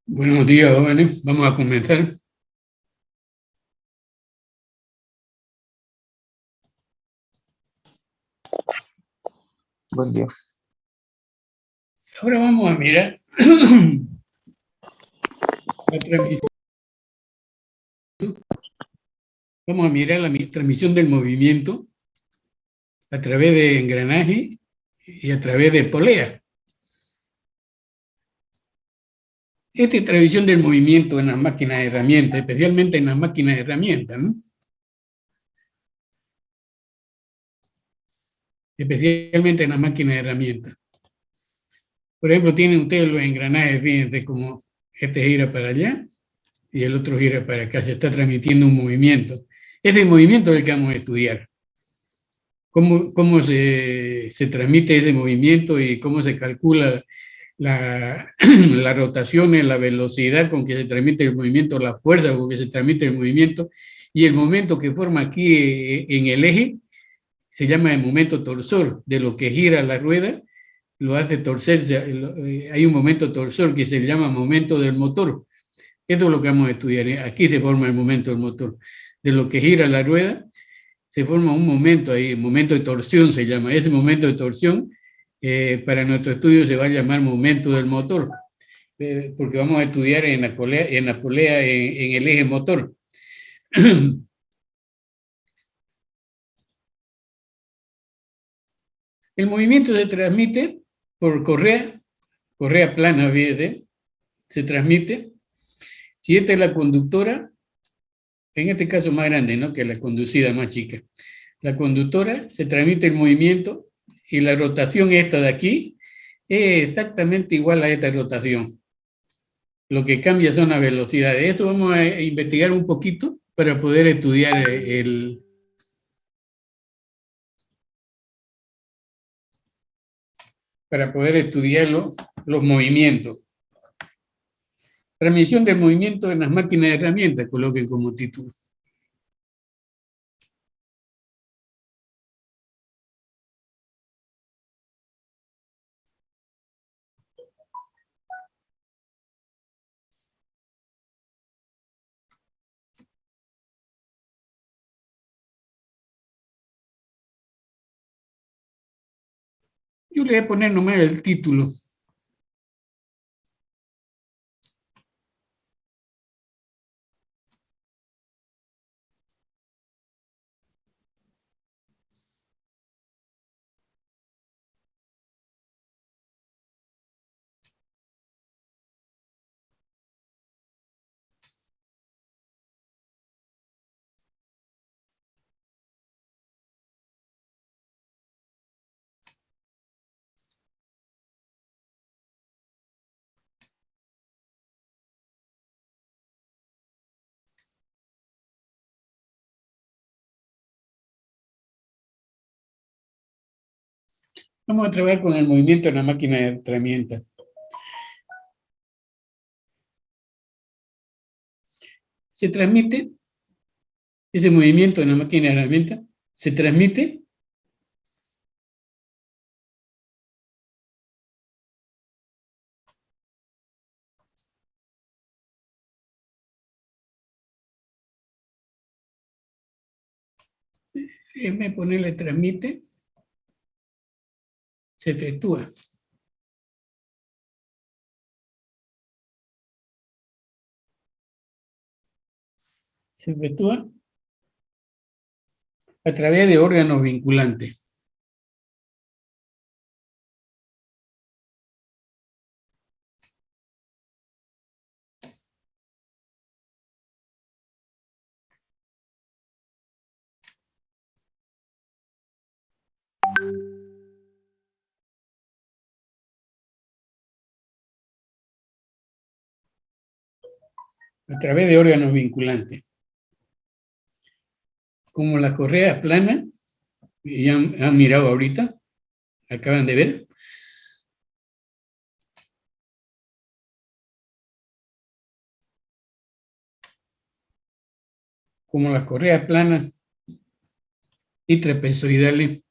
Buenos días, jóvenes. Vamos a comenzar. Buen día. Ahora vamos a mirar la transmisión. Vamos a mirar la transmisión del movimiento a través de engranaje y a través de polea. Esta es transmisión del movimiento en las máquinas de herramientas, especialmente en las máquinas de herramientas, ¿no? Especialmente en las máquinas de herramientas. Por ejemplo, tienen ustedes los engranajes, fíjense como este gira para allá y el otro gira para acá. Se está transmitiendo un movimiento. Ese movimiento es el que vamos a estudiar. Cómo se transmite ese movimiento y cómo se calcula la rotación, la velocidad con que se transmite el movimiento, la fuerza con que se transmite el movimiento y el momento que forma aquí en el eje se llama el momento torsor, de lo que gira la rueda, lo hace torcerse, hay un momento torsor que se llama momento del motor. Esto es lo que vamos a estudiar. Aquí se forma el momento del motor, de lo que gira la rueda se forma un momento ahí, un momento de torsión se llama. Ese momento de torsión, para nuestro estudio se va a llamar momento del motor, porque vamos a estudiar en la polea en el eje motor. El movimiento se transmite por correa plana, fíjate, se transmite. Si esta es la conductora, en este caso más grande, ¿no? Que la conducida más chica. La conductora se transmite el movimiento y la rotación esta de aquí es exactamente igual a esta rotación. Lo que cambia son las velocidades. Esto vamos a investigar un poquito para poder estudiar los movimientos. Transmisión del movimiento en las máquinas de herramientas, coloquen como título. Yo le voy a poner nomás el título. Vamos a trabajar con el movimiento en la máquina de herramientas. Se transmite ese movimiento en la máquina de herramientas, se transmite déjenme ponerle transmite, se efectúa. Se efectúa a través de órganos vinculantes. A través de órganos vinculantes. Como las correas planas, ya han mirado ahorita, acaban de ver. Como las correas planas y trapezoidales,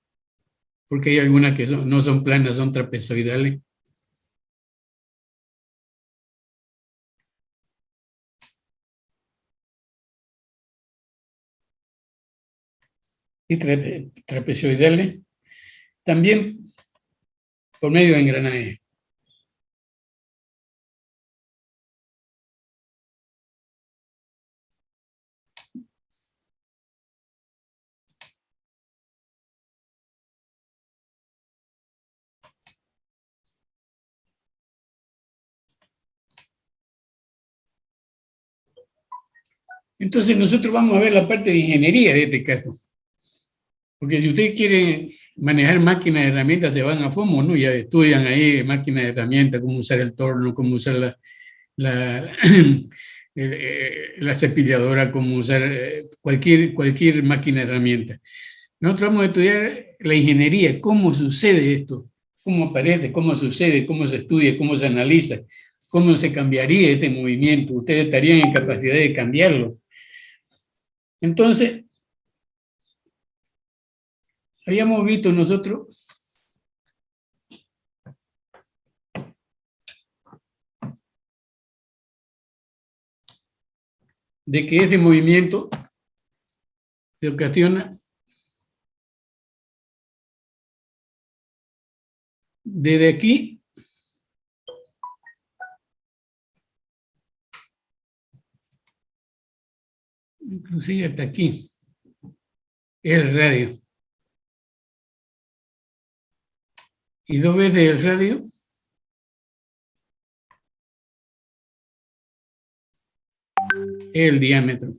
porque hay algunas que no son planas, son trapezoidales. y trapezoidales, también por medio de engranajes. Entonces nosotros vamos a ver la parte de ingeniería de este caso. Porque si usted quiere manejar máquinas de herramientas, se van a FOMO, ¿no? Ya estudian ahí máquinas de herramientas, cómo usar el torno, cómo usar la cepilladora, cómo usar cualquier máquina de herramientas. Nosotros vamos a estudiar la ingeniería, cómo sucede esto, cómo aparece, cómo sucede, cómo se estudia, cómo se analiza, cómo se cambiaría este movimiento. Ustedes estarían en capacidad de cambiarlo. Entonces, habíamos visto nosotros de que ese movimiento se ocasiona desde aquí inclusive hasta aquí, es el radio. Y 2 veces el radio es el diámetro.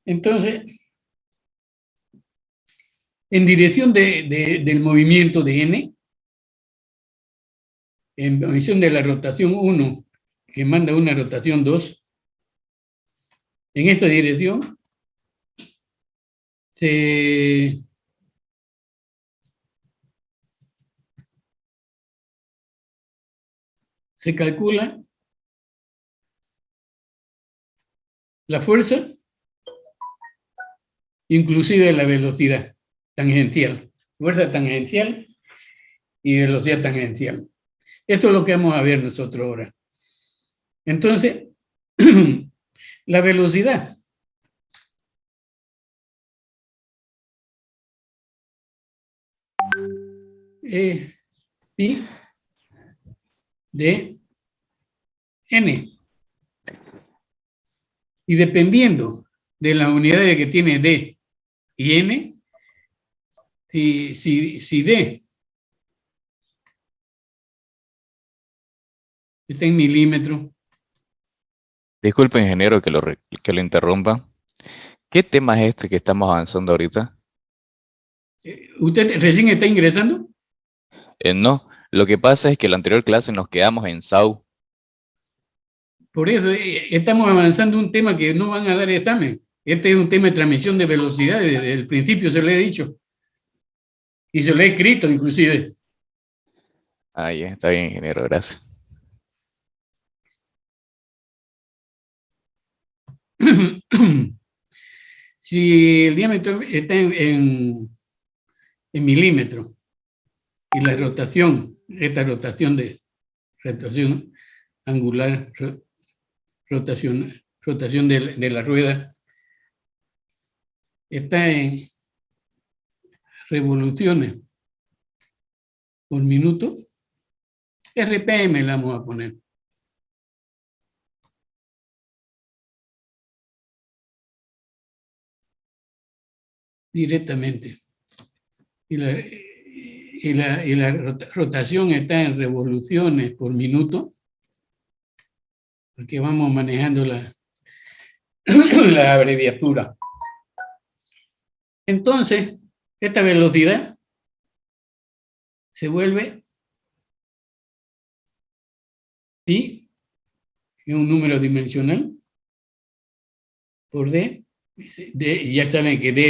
Entonces, en dirección del movimiento de n, en dirección de la rotación 1, que manda una rotación 2, en esta dirección se calcula la fuerza, inclusive la velocidad tangencial, fuerza tangencial y velocidad tangencial. Esto es lo que vamos a ver nosotros ahora. Entonces, la velocidad es pi de n. Y dependiendo de las unidades que tiene d y n, si d está en milímetros. Disculpe, ingeniero, que lo interrumpa. ¿Qué tema es este que estamos avanzando ahorita? ¿Usted recién está ingresando? No, lo que pasa es que en la anterior clase nos quedamos en SAU. Por eso estamos avanzando un tema que no van a dar examen. Este es un tema de transmisión de velocidad, desde el principio se lo he dicho. Y se lo he escrito, inclusive. Ah, ya, está bien, ingeniero, gracias. Si el diámetro está en milímetros y la rotación, esta rotación angular, rotación de la rueda, está en revoluciones por minuto, RPM la vamos a poner. Directamente. Y la rotación está en revoluciones por minuto, porque vamos manejando la abreviatura. Entonces, esta velocidad se vuelve pi, que es un número dimensional, por d, y ya saben que d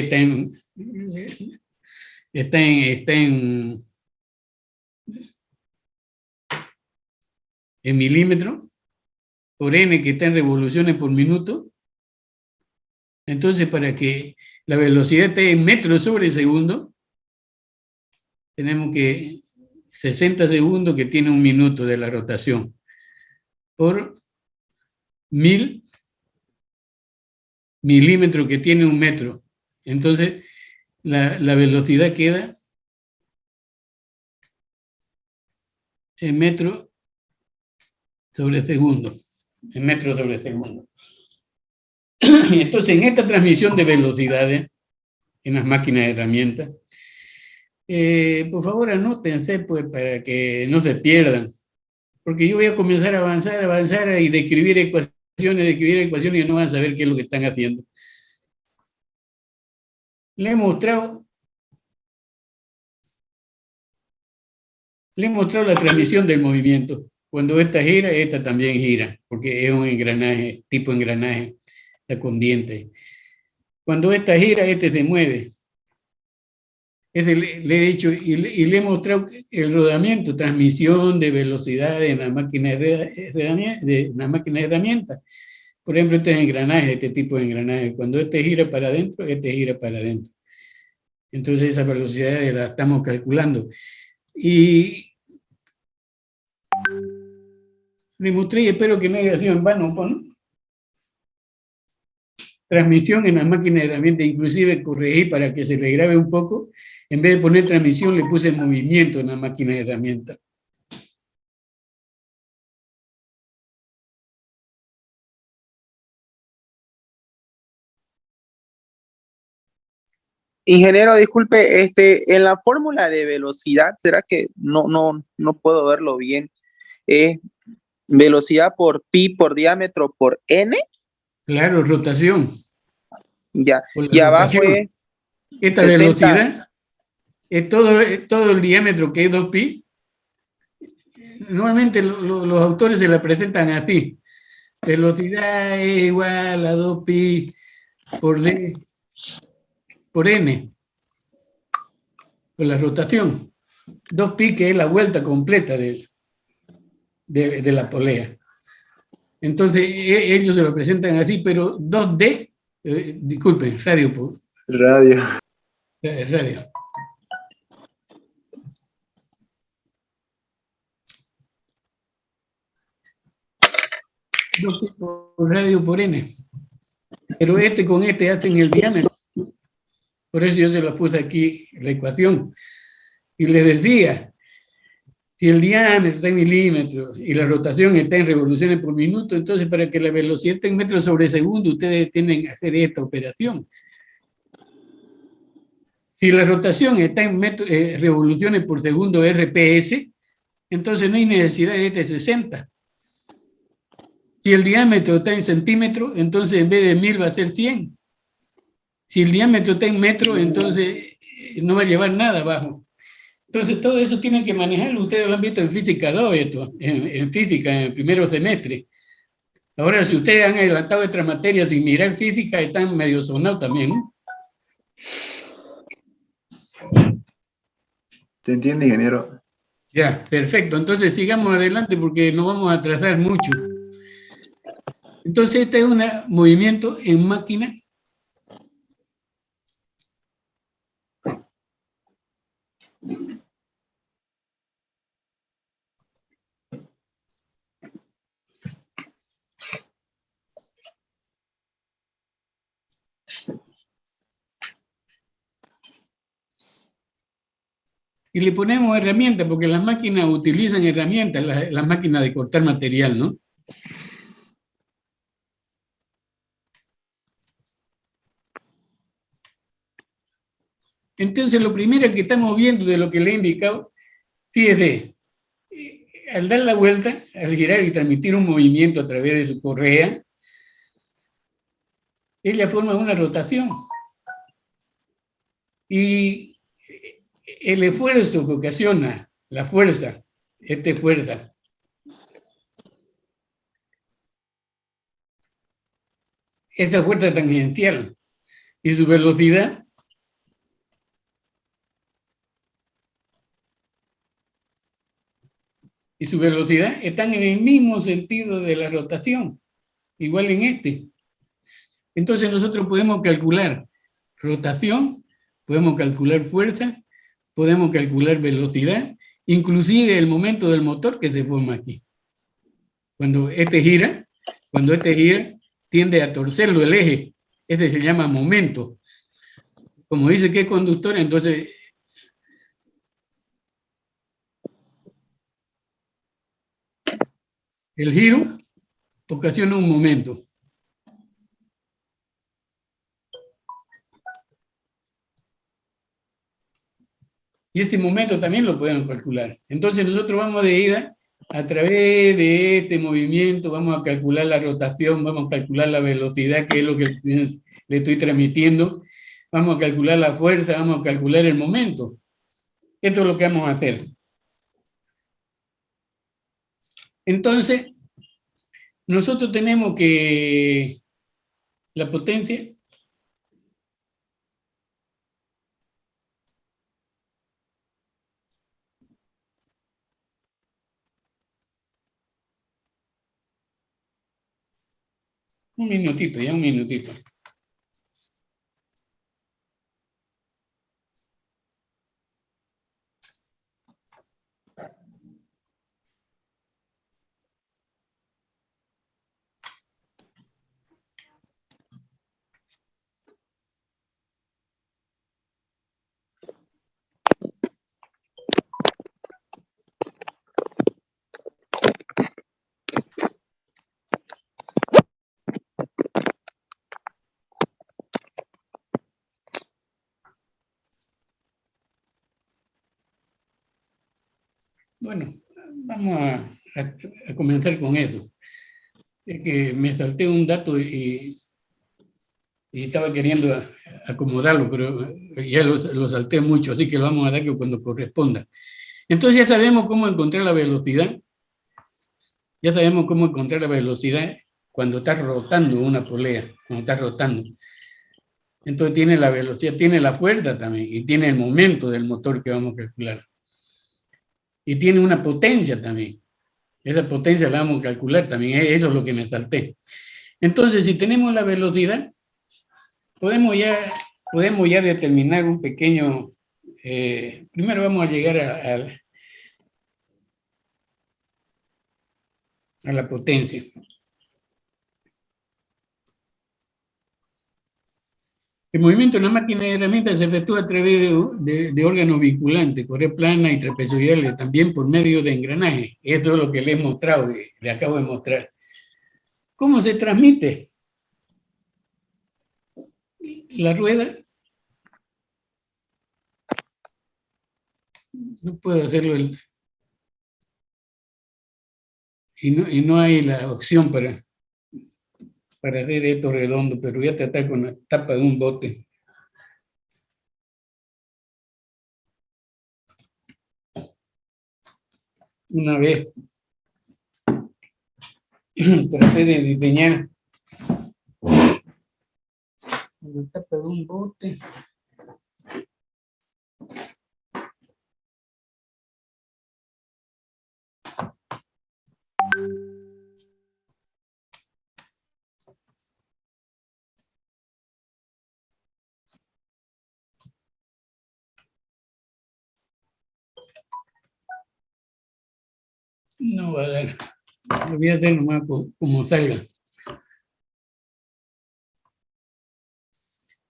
está en milímetros, por n que está en revoluciones por minuto. Entonces, para que la velocidad esté en metros sobre segundo, tenemos que 60 segundos que tiene 1 minuto de la rotación, por 1000 milímetros que tiene 1 metro. Entonces, la velocidad queda en metros sobre segundo. En metros sobre segundo. Entonces, en esta transmisión de velocidades, en las máquinas de herramientas, por favor anótense pues, para que no se pierdan. Porque yo voy a comenzar a avanzar y describir ecuaciones y no van a saber qué es lo que están haciendo. Le he mostrado la transmisión del movimiento. Cuando esta gira, esta también gira, porque es un engranaje, tipo engranaje, está con dientes. Cuando esta gira, este se mueve. Le he dicho y le he mostrado el rodamiento, transmisión de velocidad en la máquina de herramientas. Por ejemplo, este es engranaje, este tipo de engranaje. Cuando este gira para adentro, este gira para adentro. Entonces esa velocidad la estamos calculando. Y le mostré y espero que no haya sido en vano, ¿no? Transmisión en la máquina de herramientas, inclusive corregí para que se le grabe un poco. En vez de poner transmisión, le puse movimiento en la máquina de herramientas. Ingeniero, disculpe, en la fórmula de velocidad, ¿será que no puedo verlo bien? ¿Es velocidad por pi por diámetro por n? Claro, rotación. Ya, y abajo es esta 60. Velocidad es todo el diámetro que es 2pi. Normalmente los autores se la presentan así. Velocidad es igual a 2pi por d por n, por la rotación. 2pi que es la vuelta completa de la polea. Entonces ellos se lo presentan así, pero 2d, disculpen, radio. Radio. Radio. Por radio por n. Pero con este hacen el diámetro. Por eso yo se lo puse aquí la ecuación. Y les decía, si el diámetro está en milímetros y la rotación está en revoluciones por minuto, entonces para que la velocidad esté en metros sobre segundo, ustedes tienen que hacer esta operación. Si la rotación está en revoluciones por segundo RPS, entonces no hay necesidad de este 60. Si el diámetro está en centímetros, entonces en vez de 1000 va a ser 100. Si el diámetro está en metros, entonces no va a llevar nada abajo. Entonces todo eso tienen que manejarlo. Ustedes lo han visto en física 2, en física, en el primer semestre. Ahora, si ustedes han adelantado otras materias sin mirar física, están medio sonados también, ¿no? ¿Te entiende, ingeniero? Ya, perfecto. Entonces sigamos adelante porque nos vamos a atrasar mucho. Entonces este es un movimiento en máquina. Y le ponemos herramientas, porque las máquinas utilizan herramientas, las máquinas de cortar material, ¿no? Entonces, lo primero que estamos viendo de lo que le he indicado, fíjese, al dar la vuelta, al girar y transmitir un movimiento a través de su correa, ella forma una rotación. Y el esfuerzo que ocasiona la fuerza, fuerza, esta fuerza tangencial y su velocidad, están en el mismo sentido de la rotación, igual en este. Entonces nosotros podemos calcular rotación, podemos calcular fuerza, podemos calcular velocidad inclusive el momento del motor que se forma aquí. Cuando este gira, tiende a torcerlo el eje. Este se llama momento. Como dice que es conductor, entonces el giro ocasiona un momento. Y este momento también lo podemos calcular. Entonces nosotros vamos de ida, a través de este movimiento, vamos a calcular la rotación, vamos a calcular la velocidad, que es lo que le estoy transmitiendo, vamos a calcular la fuerza, vamos a calcular el momento. Esto es lo que vamos a hacer. Entonces, nosotros tenemos que la potencia un minutito, ya un minutito. Bueno, vamos a comenzar con eso. Es que me salté un dato y estaba queriendo acomodarlo, pero ya lo salté mucho, así que lo vamos a dar que cuando corresponda. Entonces ya sabemos cómo encontrar la velocidad. Ya sabemos cómo encontrar la velocidad cuando está rotando una polea, cuando está rotando. Entonces tiene la velocidad, tiene la fuerza también, y tiene el momento del motor que vamos a calcular. Y tiene una potencia también. Esa potencia la vamos a calcular también, eso es lo que me salté. Entonces, si tenemos la velocidad, podemos ya determinar un pequeño... primero vamos a llegar a la potencia. El movimiento en la máquina de herramientas se efectúa a través de órganos vinculantes, correa plana y trapezoidales, también por medio de engranajes. Esto es lo que le he mostrado, le acabo de mostrar. ¿Cómo se transmite? La rueda, no puedo hacerlo, y no hay la opción para hacer esto redondo, pero voy a tratar con la tapa de un bote. Una vez traté de diseñar la tapa de un bote. No va a dar. Lo voy a hacer nomás como salga.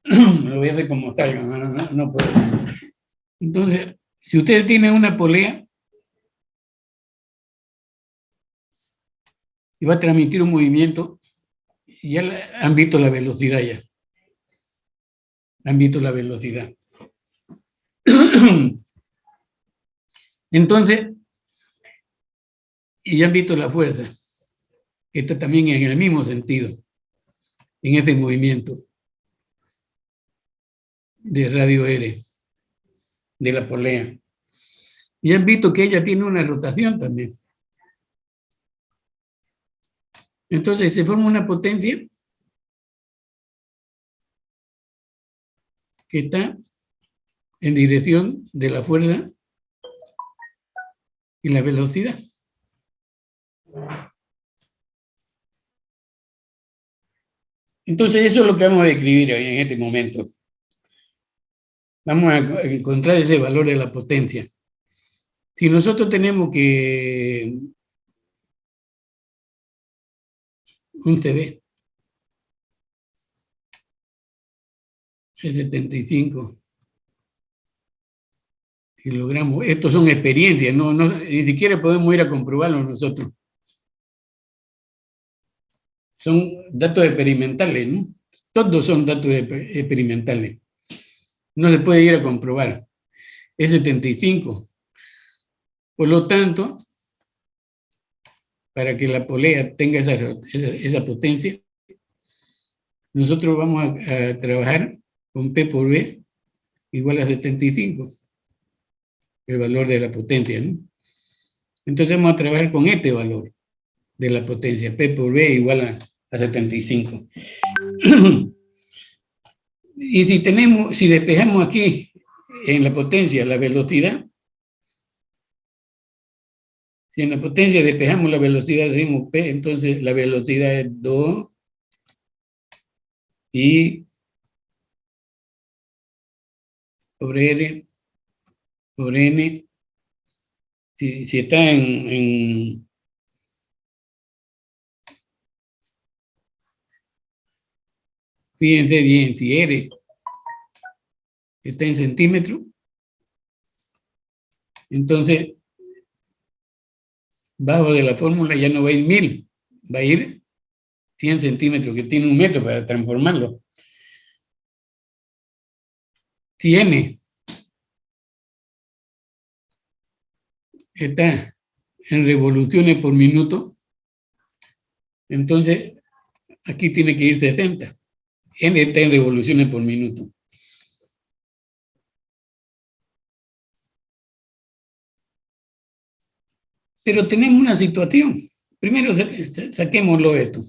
Lo voy a hacer como salga, no puedo. Entonces, si ustedes tienen una polea y va a transmitir un movimiento, ya han visto la velocidad ya. Han visto la velocidad. Entonces, y ya han visto la fuerza. Esto también en el mismo sentido, en este movimiento de radio R, de la polea. Y han visto que ella tiene una rotación también. Entonces se forma una potencia que está en dirección de la fuerza y la velocidad. Entonces eso es lo que vamos a describir hoy en este momento. Vamos a encontrar ese valor de la potencia. Si nosotros tenemos que un CV es 75 kilogramos, estos son experiencias, ni siquiera podemos ir a comprobarlo nosotros. Son datos experimentales, ¿no? Todos son datos experimentales. No se puede ir a comprobar. Es 75. Por lo tanto, para que la polea tenga esa potencia, nosotros vamos a trabajar con P por B igual a 75, el valor de la potencia, ¿no? Entonces vamos a trabajar con este valor de la potencia, P por B igual a 75. Y si despejamos aquí en la potencia la velocidad, si en la potencia despejamos la velocidad, decimos P, entonces la velocidad es 2 y por R por N. Si está fíjense bien, si R está en centímetros, entonces bajo de la fórmula ya no va a ir 1000, va a ir 100 centímetros, que tiene 1 metro para transformarlo. Si N está en revoluciones por minuto, entonces aquí tiene que ir 70. N está en revoluciones por minuto. Pero tenemos una situación. Primero saquémoslo esto.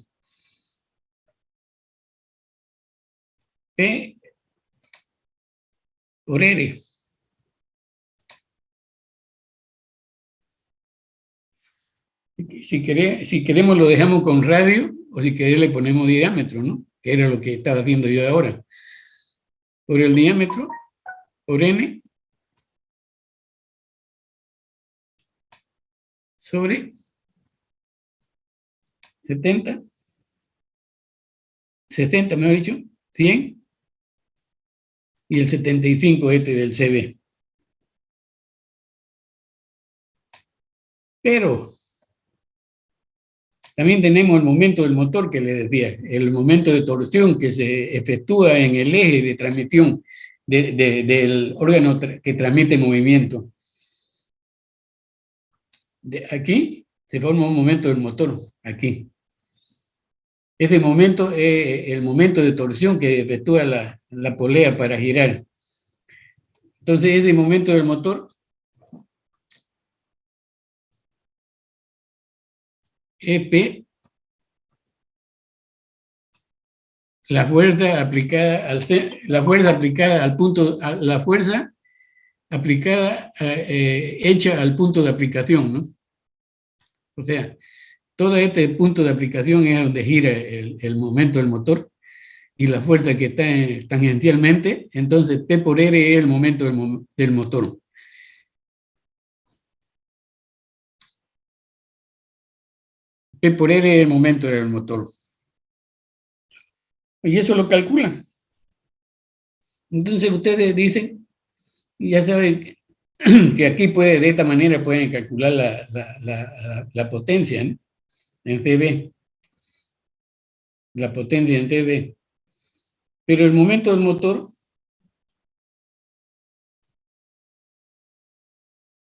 P por R. Si queremos lo dejamos con radio, o si queremos le ponemos diámetro, ¿no? Que era lo que estaba haciendo yo ahora. Por el diámetro, por N, sobre 70, 60, mejor dicho, 100, y el 75 del CB. Pero también tenemos el momento del motor que le decía, el momento de torsión que se efectúa en el eje de transmisión del órgano que transmite movimiento. Aquí se forma un momento del motor, aquí. Ese momento es el momento de torsión que efectúa la polea para girar. Entonces ese momento del motor EP, la fuerza aplicada al punto, la fuerza aplicada, hecha al punto de aplicación, ¿no? O sea, todo este punto de aplicación es donde gira el momento del motor y la fuerza que está tangencialmente, entonces P por R es el momento del motor. P por R es el momento del motor. Y eso lo calculan. Entonces ustedes dicen, ya saben que aquí de esta manera pueden calcular la potencia, ¿no? En CB. La potencia en CB. Pero el momento del motor,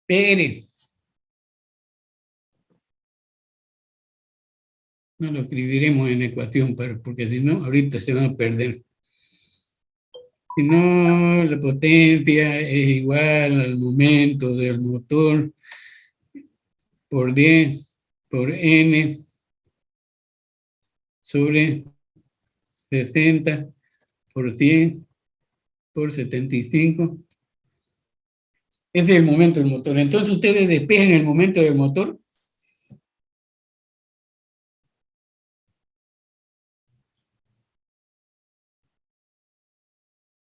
PR. No lo escribiremos en ecuación, porque si no, ahorita se van a perder. Si no, la potencia es igual al momento del motor por 10 por N sobre 60 por 100 por 75. Ese es el momento del motor. Entonces ustedes despejan el momento del motor.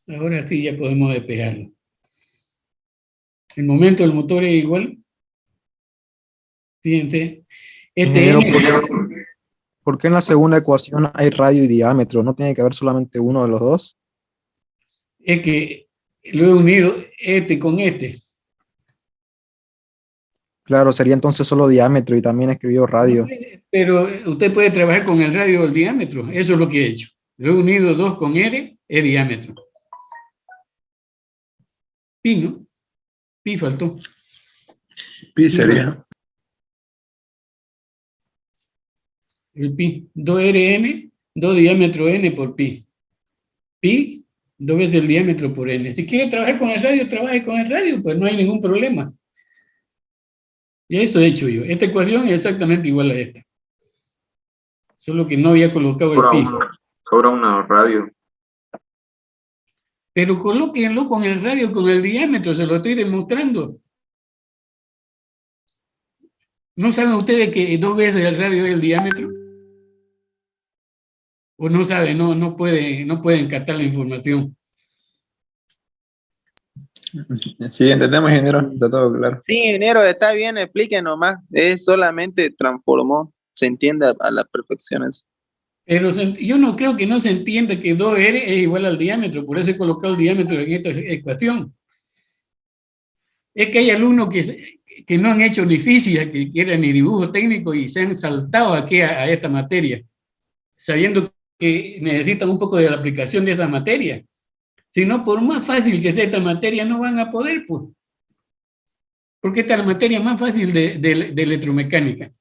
Ahora sí ya podemos despejarlo. El momento del motor es igual Fíjense, Ingeniero, N ¿por qué en la segunda ecuación hay radio y diámetro? ¿No tiene que haber solamente uno de los dos? es que lo he unido con este. Claro, sería entonces solo diámetro y también escribió radio. Pero usted puede trabajar con el radio o el diámetro. Eso es lo que he hecho. Lo he unido 2 con R, es diámetro. Pi, ¿no? Pi faltó. Pi sería. El pi. 2RN, 2 diámetro N por pi. Pi, 2 veces el diámetro por N. Si quiere trabajar con el radio, trabaje con el radio, pues no hay ningún problema. Y eso he hecho yo. Esta ecuación es exactamente igual a esta. Solo que no había colocado el pi. Sobra una radio. Pero colóquenlo con el radio, con el diámetro, se lo estoy demostrando. ¿No saben ustedes que 2 veces el radio es el diámetro? ¿O no saben? No pueden captar la información. Sí, entendemos, ingeniero, está todo claro. Sí, ingeniero, está bien, explique nomás. Es solamente transformó, se entiende a la perfección eso. Pero yo no creo que no se entienda que 2R es igual al diámetro, por eso he colocado el diámetro en esta ecuación. Es que hay alumnos que no han hecho ni física, que quieran ni dibujo técnico y se han saltado aquí a esta materia, sabiendo que necesitan un poco de la aplicación de esa materia. Si no, por más fácil que sea esta materia, no van a poder, pues. Porque esta es la materia más fácil de electromecánica.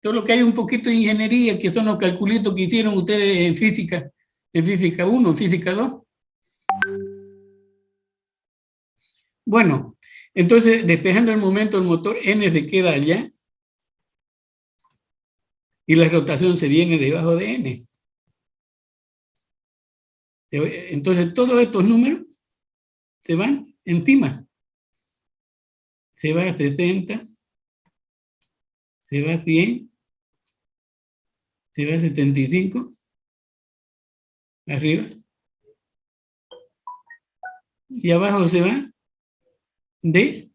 Todo lo que hay un poquito de ingeniería, que son los calculitos que hicieron ustedes en física 1, en física 2. Bueno, entonces, despejando el momento del motor, N se queda allá y la rotación se viene debajo de N. Entonces, todos estos números se van encima. Se va a 60, se va a 100, se va a 75, arriba, y abajo se va D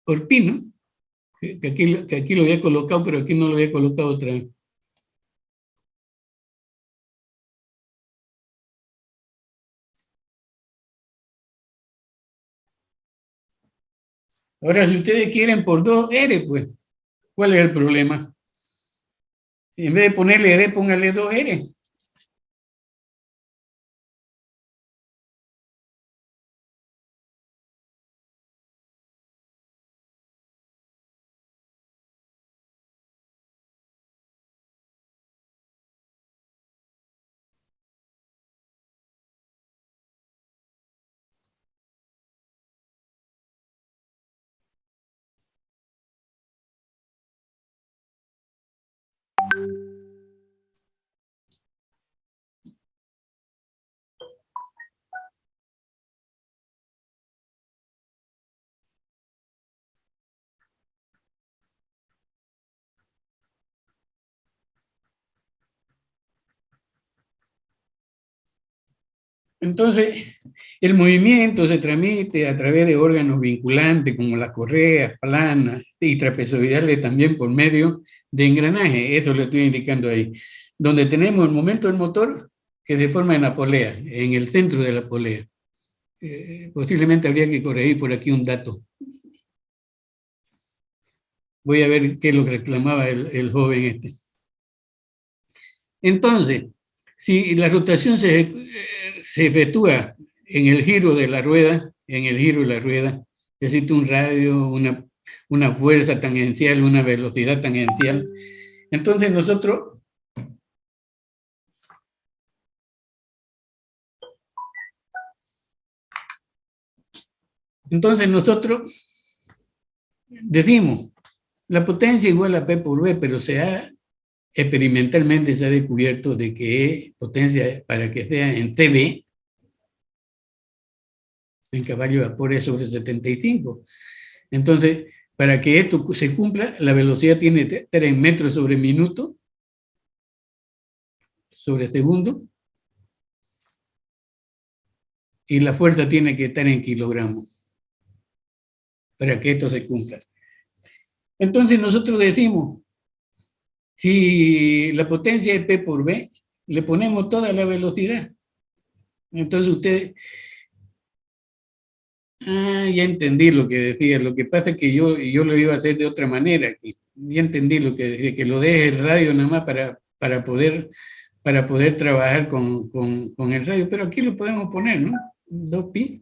por pi, ¿no? Que aquí lo había colocado, pero aquí no lo había colocado otra vez. Ahora, si ustedes quieren por 2R, pues, ¿cuál es el problema? En vez de ponerle D, póngale 2R. Entonces, el movimiento se transmite a través de órganos vinculantes como las correas, planas y trapezoidales también por medio de engranaje. Eso lo estoy indicando ahí. Donde tenemos el momento del motor que se forma en la polea, en el centro de la polea. Posiblemente habría que corregir por aquí un dato. Voy a ver qué es lo que reclamaba el joven este. Entonces, si la rotación se efectúa en el giro de la rueda, necesita un radio, una fuerza tangencial, una velocidad tangencial. Entonces nosotros decimos, la potencia igual a P por V, pero experimentalmente se ha descubierto de que potencia para que sea en TV, en caballo de vapor es sobre 75. Entonces, para que esto se cumpla, la velocidad tiene que estar en metros sobre minuto, sobre segundo, y la fuerza tiene que estar en kilogramos, para que esto se cumpla. Entonces nosotros decimos, si la potencia es P por B, le ponemos toda la velocidad. Entonces usted, ya entendí lo que decía. Lo que pasa es que yo lo iba a hacer de otra manera aquí. Ya entendí lo que decía, que lo deje el radio nada más para poder trabajar con el radio. Pero aquí lo podemos poner, ¿no? 2pi.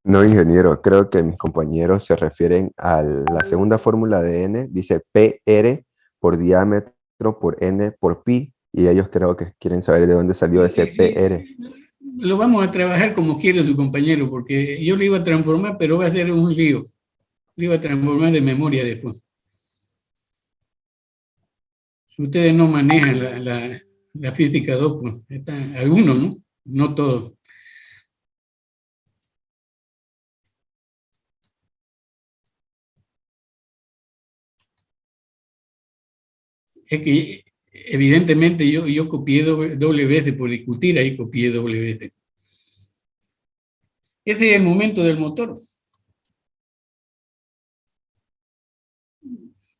No, ingeniero, creo que mis compañeros se refieren a la segunda fórmula de n, dice PR por diámetro por n por pi, y ellos creo que quieren saber de dónde salió ese PR. Lo vamos a trabajar como quiere su compañero, porque yo lo iba a transformar, pero va a ser un lío. Lo iba a transformar de memoria después. Ustedes no manejan la física 2, pues, algunos, ¿no? No todos. Es que evidentemente yo copié doble veces por discutir, ahí copié doble veces. Ese es el momento del motor.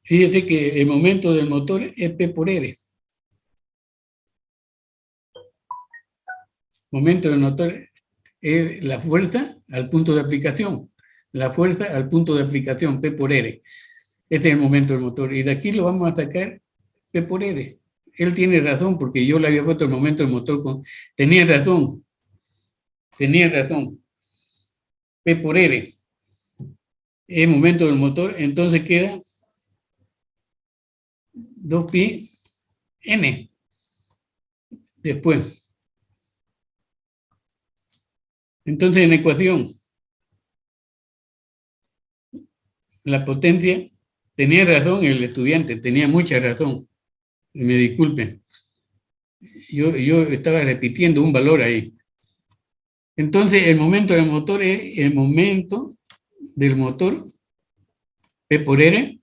Fíjese que el momento del motor es P por R. Momento del motor es la fuerza al punto de aplicación. La fuerza al punto de aplicación, P por R. Este es el momento del motor. Y de aquí lo vamos a sacar P por R. Él tiene razón, porque yo le había puesto el momento del motor con... Tenía razón. Tenía razón. P por R. Es el momento del motor. Entonces queda 2pi n. Después. Entonces, en la ecuación, la potencia, tenía razón el estudiante, tenía mucha razón. Me disculpen. Yo estaba repitiendo un valor ahí. Entonces, el momento del motor es el momento del motor, P por R,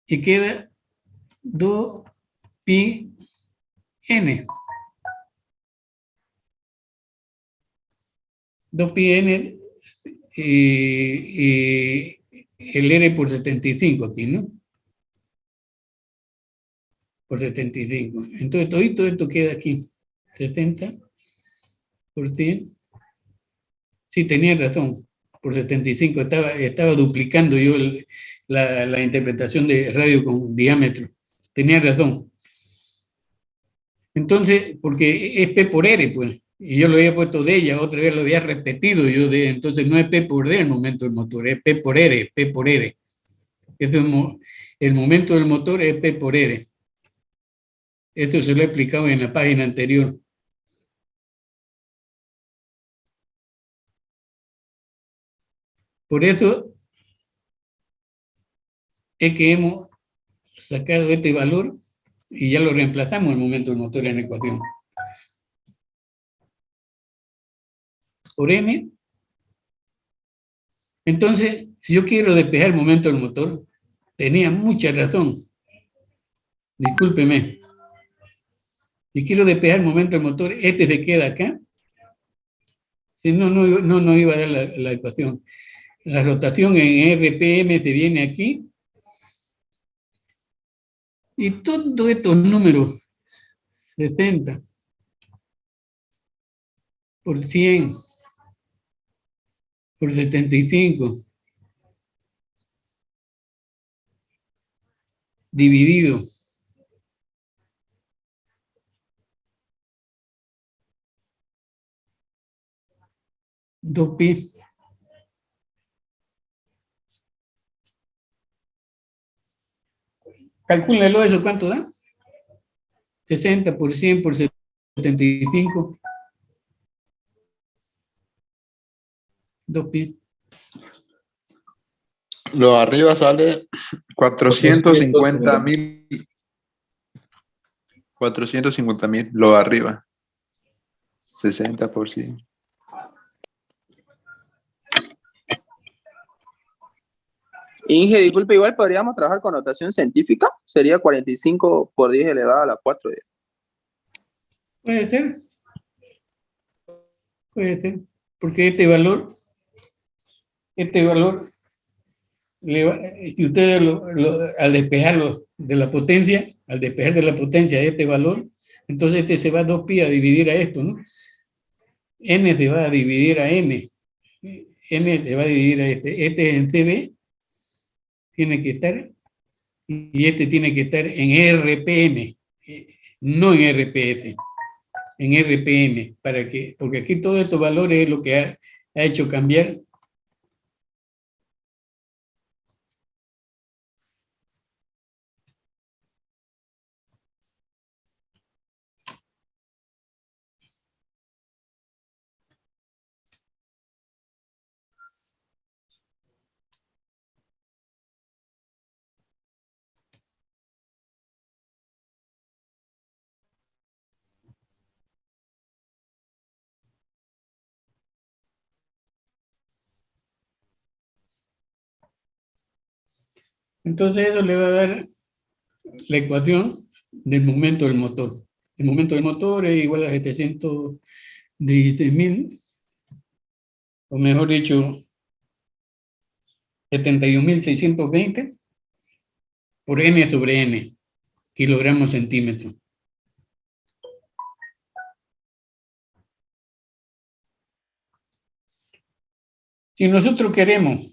y queda 2pi n. 2pi n el R por 75 aquí, ¿no? Por 75. Entonces, todo esto queda aquí. 70 por 100. Sí, tenía razón. Por 75. Estaba duplicando yo la interpretación de radio con diámetro. Tenía razón. Entonces, porque es P por R, pues. Y yo lo había puesto de ella, otra vez lo había repetido yo de, entonces no es P por D el momento del motor, es P por R, P por R. El momento del motor es P por R. Esto se lo he explicado en la página anterior. Por eso es que hemos sacado este valor y ya lo reemplazamos el momento del motor en la ecuación. Por M. Entonces, si yo quiero despejar el momento del motor, tenía mucha razón. Discúlpeme. Si quiero despejar el momento del motor, este se queda acá. Si no iba a dar la ecuación. La rotación en RPM se viene aquí. Y todos estos números, 60 por 100 por 75 dividido dos pi calcúlelo eso, ¿cuánto da? 60 por 100 por 75 2 pi. Lo de arriba sale 450.000. 450.000, lo de arriba. 60%. Inge, disculpe, igual podríamos trabajar con notación científica. Sería 45 por 10 elevado a la 4. Puede ser. Puede ser. Porque este valor este valor, si ustedes al despejarlo de la potencia, al despejar de la potencia este valor, entonces este se va a 2pi a dividir a esto, ¿no? N se va a dividir a N. N se va a dividir a este. Este en CB tiene que estar, y este tiene que estar en RPM, no en RPF, en RPM, porque aquí todos estos valores es lo que ha hecho cambiar. Entonces eso le va a dar la ecuación del momento del motor. El momento del motor es igual a 716.000, o mejor dicho, 71.620 por N sobre N, kilogramos centímetros. Si nosotros queremos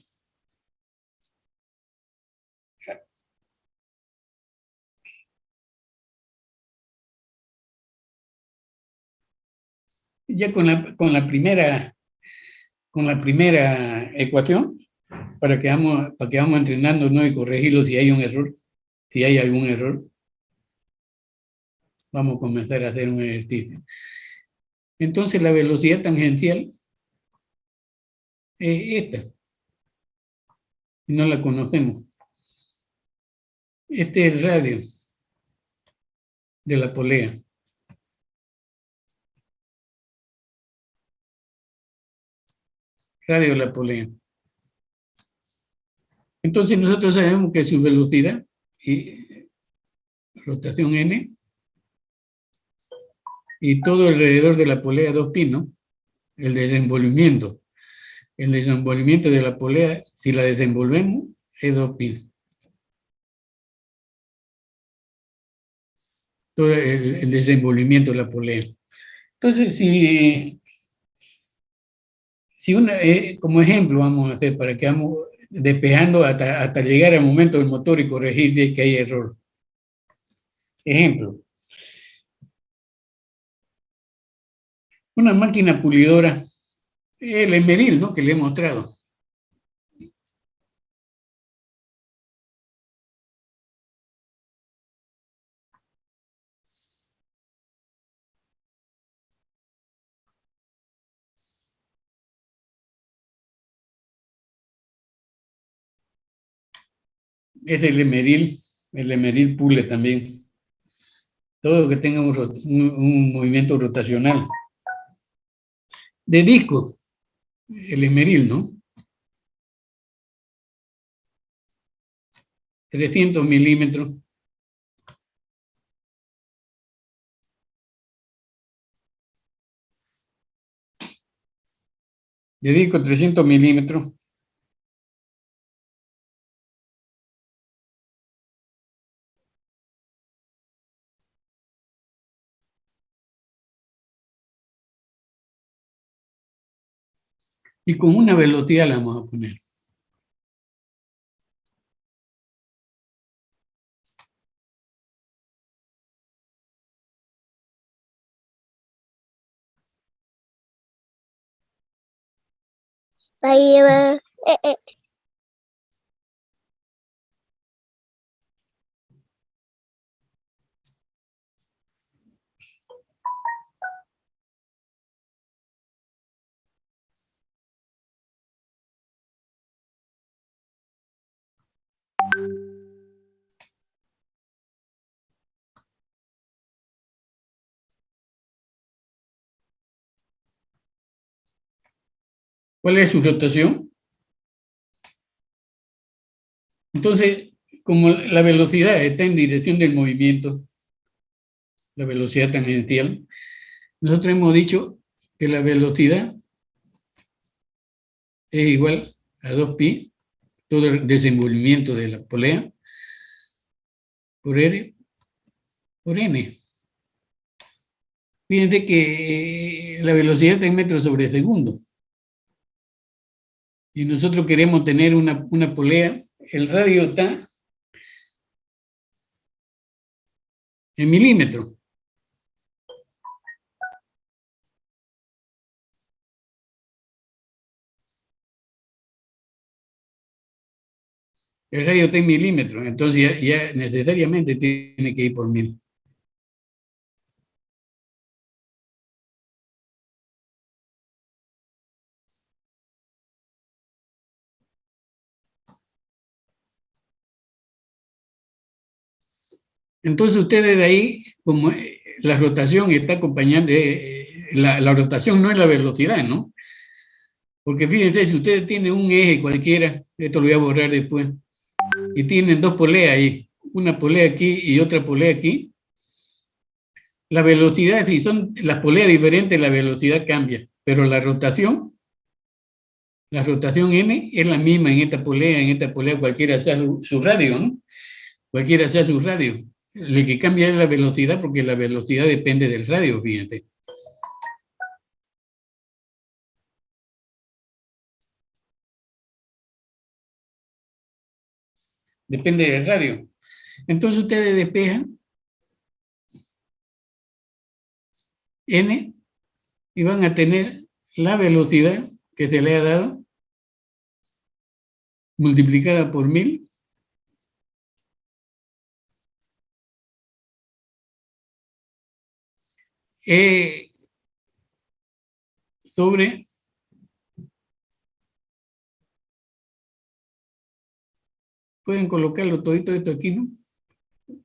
ya con la primera ecuación, para que vamos entrenando, ¿no? Y corregirlo si hay un error, si hay algún error. Vamos a comenzar a hacer un ejercicio. Entonces la velocidad tangencial es esta. No la conocemos. Este es el radio de la polea. Radio de la polea. Entonces nosotros sabemos que su velocidad y rotación n y todo alrededor de la polea 2pi, ¿no? El desenvolvimiento. El desenvolvimiento de la polea, si la desenvolvemos, es 2pi. Todo el desenvolvimiento de la polea. Entonces, si como ejemplo vamos a hacer para que vamos despejando hasta llegar al momento del motor y corregir si es que hay error. Ejemplo. Una máquina pulidora, el Emeril, ¿no? Que le he mostrado. Es el Emeril Pule también. Todo lo que tenga un movimiento rotacional. De disco, el Emeril, ¿no? 300 milímetros. De disco 300 milímetros. Y con una velocidad la vamos a poner. ¿Cuál es su rotación? Entonces, como la velocidad está en dirección del movimiento, la velocidad tangencial, nosotros hemos dicho que la velocidad es igual a 2pi, todo el desenvolvimiento de la polea, por R, por N. Fíjense que la velocidad está en metros sobre segundo. Y nosotros queremos tener una polea, el radio está en milímetros. El radio está en milímetros, entonces ya necesariamente tiene que ir por 1000. Entonces ustedes de ahí, como la rotación está acompañando, la rotación no es la velocidad, ¿no? Porque fíjense, si ustedes tienen un eje cualquiera, esto lo voy a borrar después, y tienen dos poleas ahí, una polea aquí y otra polea aquí, la velocidad, si son las poleas diferentes, la velocidad cambia, pero la rotación n es la misma en esta polea, cualquiera sea su radio, ¿no? Cualquiera sea su radio. Lo que cambia es la velocidad, porque la velocidad depende del radio, fíjate. Depende del radio. Entonces ustedes despejan n y van a tener la velocidad que se le ha dado multiplicada por 1000 sobre pueden colocarlo todito esto aquí, ¿no?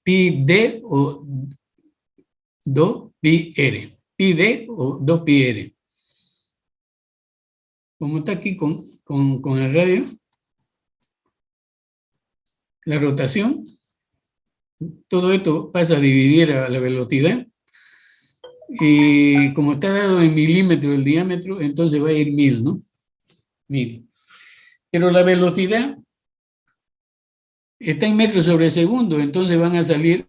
Pi d o 2 pi r. Pi d o 2 pi r. Como está aquí con el radio, la rotación, todo esto pasa a dividir a la velocidad, y como está dado en milímetros el diámetro, entonces va a ir 1000, ¿no? 1000. Pero la velocidad está en metros sobre segundo, entonces van a salir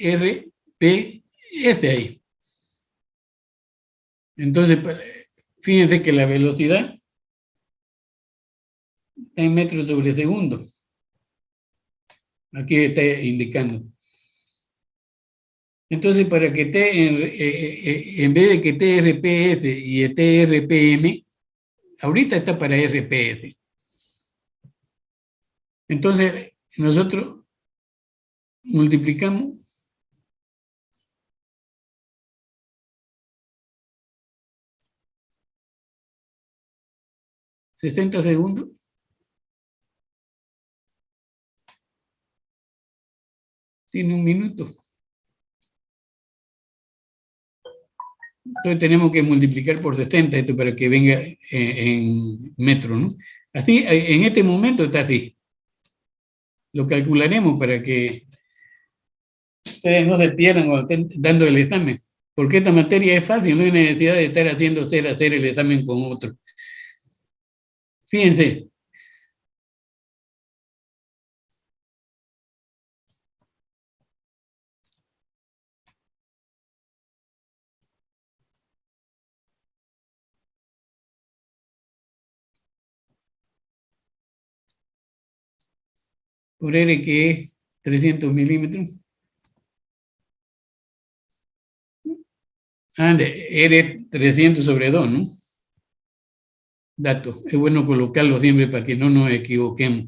RPS ahí. Entonces, fíjense que la velocidad está en metros sobre segundo. Aquí está indicando. Entonces, para que esté, en vez de que esté RPS y esté RPM, ahorita está para RPS. Entonces, nosotros multiplicamos $60 segundos tiene 1 minuto. Entonces tenemos que multiplicar por 60 esto para que venga en metros, ¿no? Así, en este momento está así. Lo calcularemos para que ustedes no se pierdan cuando estén dando el examen. Porque esta materia es fácil, no hay necesidad de estar haciendo hacer el examen con otro. Fíjense. Por R que es 300 milímetros. R 300 sobre 2, ¿no? Datos. Es bueno colocarlo siempre para que no nos equivoquemos.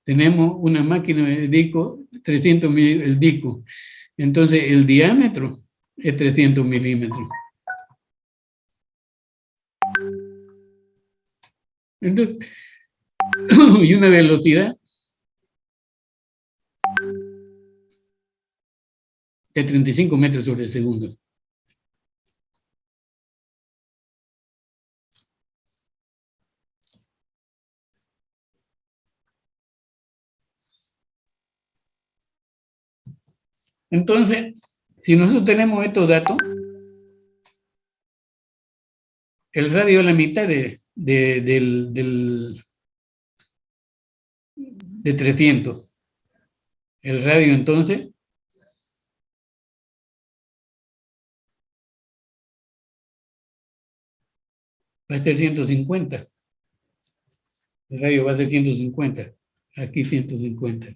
Tenemos una máquina de disco, 300 milímetros, el disco. Entonces, el diámetro es 300 milímetros. Entonces, y una velocidad de 35 metros sobre segundo. Entonces, si nosotros tenemos estos datos, el radio es la mitad del de 300. El radio entonces va a ser 150. El radio va a ser 150. Aquí 150.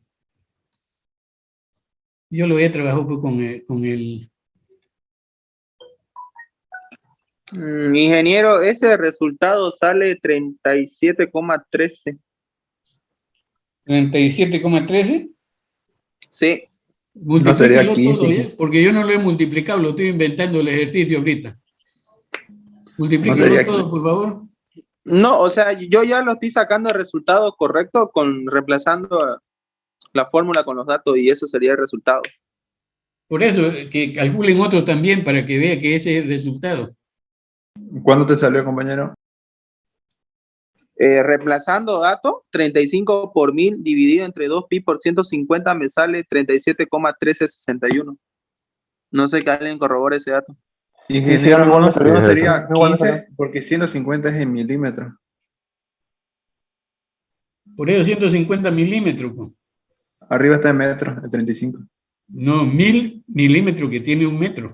Yo lo voy a trabajar pues, con el... Ingeniero, ese resultado sale 37,13. 37,13. Sí, No sería Multiplíquelo 15. todo, ¿ya? Porque yo no lo he multiplicado, lo estoy inventando el ejercicio ahorita. Multiplíquelo sería todo, por favor. no, o sea, yo ya lo estoy sacando el resultado correcto reemplazando la fórmula con los datos y eso sería el resultado. Por eso, que calculen otro también para que vea que ese es el resultado. ¿Cuándo te salió, compañero? Reemplazando datos, 35 por 1000 dividido entre 2pi por 150 me sale 37,1361. No sé que alguien corrobore ese dato. Ingeniero, igual me no salió. sería Igual me salió. 15, porque 150 es en milímetros. Por eso 150 milímetros. Pues. Arriba está en metros, el 35. No, 1000 milímetros que tiene 1 metro.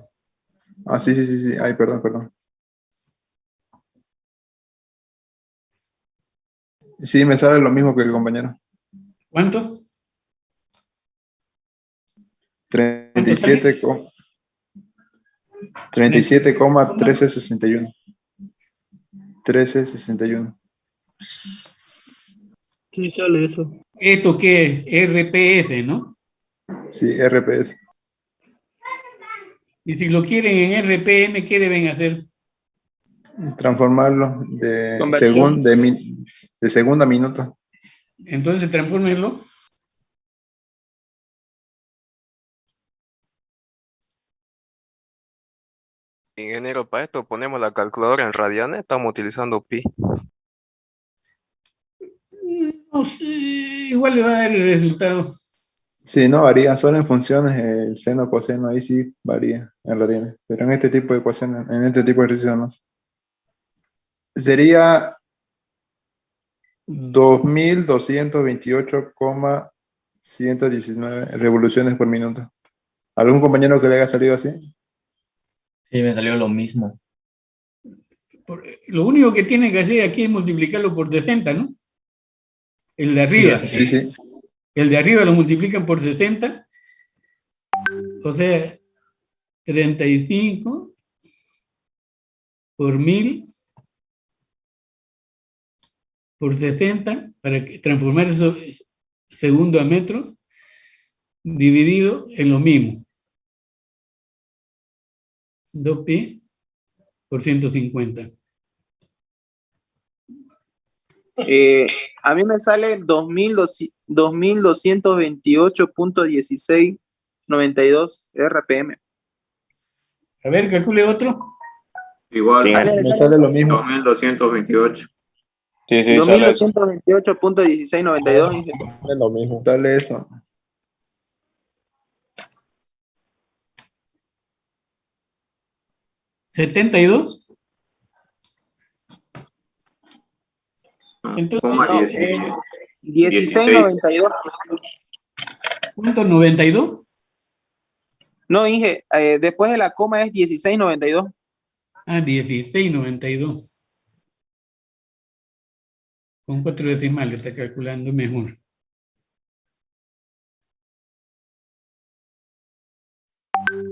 Ah, sí. Ay, perdón. Sí, me sale lo mismo que el compañero. ¿Cuánto? 37, 37,1361. 1361. Sí, sale eso. ¿Esto qué es? RPS, ¿no? Sí, RPS. Y si lo quieren en RPM, ¿qué deben hacer? Transformarlo de Conversión. segundo a minuto. Entonces, transfórmenlo. Ingeniero, para esto ponemos la calculadora en radianes, estamos utilizando pi. No sé, igual le va a dar el resultado. Sí, no varía, solo en funciones, el seno, coseno, ahí sí varía en radianes, pero en este tipo de ecuaciones, en este tipo de ejercicios no. Sería 2228,119 revoluciones por minuto. ¿Algún compañero que le haya salido así? Sí, me salió lo mismo. Lo único que tienen que hacer aquí es multiplicarlo por 60, ¿no? El de arriba. Sí. El de arriba lo multiplican por 60. O sea, 35 por 1000 por 60 para transformar eso segundo a metro dividido en lo mismo. 2pi por 150. A mí me sale 2228,1692 RPM. A ver, calcule otro. Igual, Me sale lo mismo. 2228. Sí, sale eso. 2228,1692. Es lo mismo. Sale eso. ¿72? Entonces, Coma No, 1692. ¿cuánto? ¿92? No, Inge, después de la coma es 1692. Ah, 1692. Con 4 decimales está calculando mejor.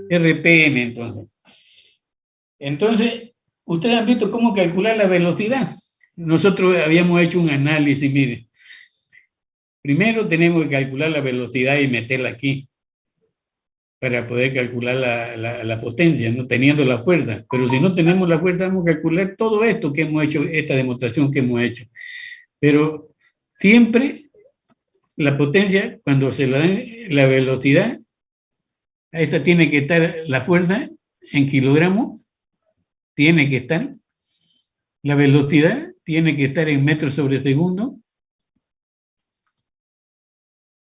RPM, entonces. Entonces, ustedes han visto cómo calcular la velocidad. Nosotros habíamos hecho un análisis, miren. Primero tenemos que calcular la velocidad y meterla aquí para poder calcular la potencia, no teniendo la fuerza. Pero si no tenemos la fuerza, vamos a calcular todo esto que hemos hecho, esta demostración que hemos hecho. Pero siempre la potencia, cuando se le da la velocidad, esta tiene que estar la fuerza en kilogramos, tiene que estar, la velocidad tiene que estar en metros sobre segundo,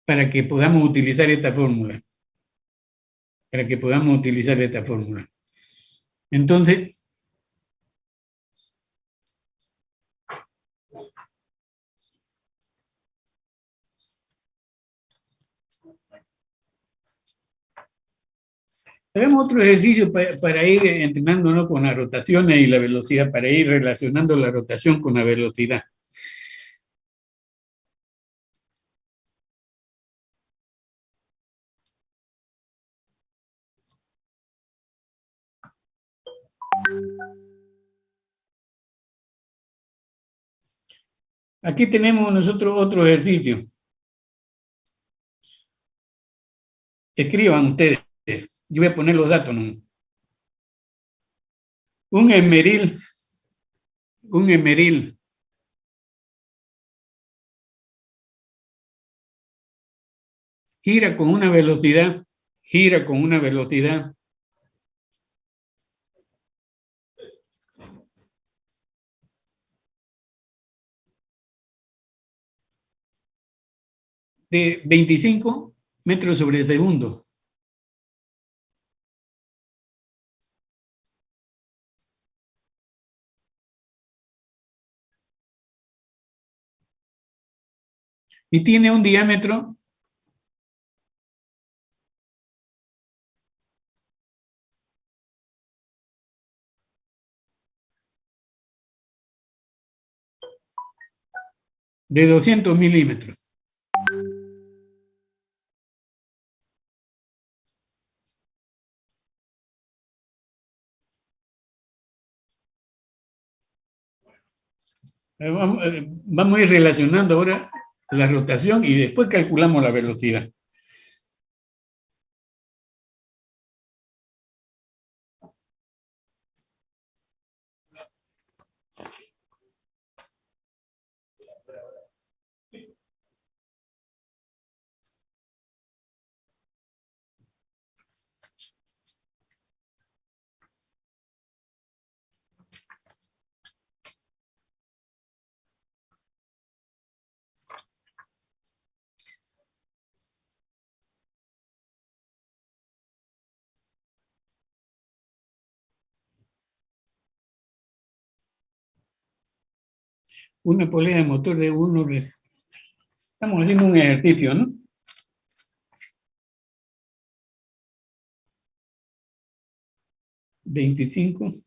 para que podamos utilizar esta fórmula. Entonces, Hagamos otro ejercicio para ir entrenándonos con las rotaciones y la velocidad, para ir relacionando la rotación con la velocidad. Aquí tenemos nosotros otro ejercicio. Escriban ustedes. Yo voy a poner los datos, ¿no? Un esmeril gira con una velocidad de 25 metros sobre segundo. Y tiene un diámetro de 200 milímetros. Vamos a ir relacionando ahora la rotación y después calculamos la velocidad. Una polea de motor de 1. Estamos haciendo un ejercicio, ¿no? $25.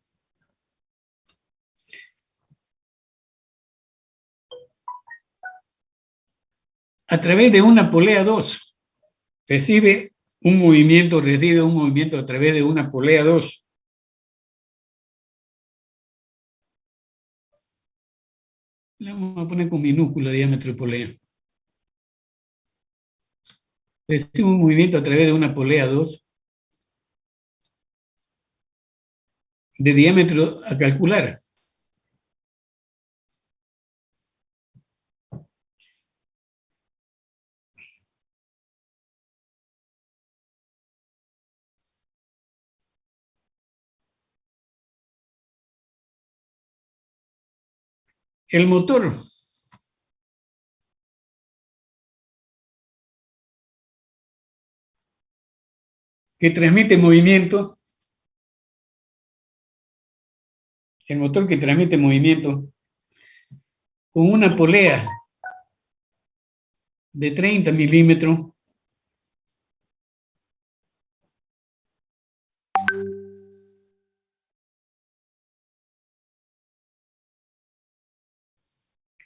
A través de una polea 2. Recibe un movimiento a través de una polea 2. Le vamos a poner con minúscula diámetro de polea. Recibe un movimiento a través de una polea 2 de diámetro a calcular. El motor que transmite movimiento, con una polea de 30 milímetros,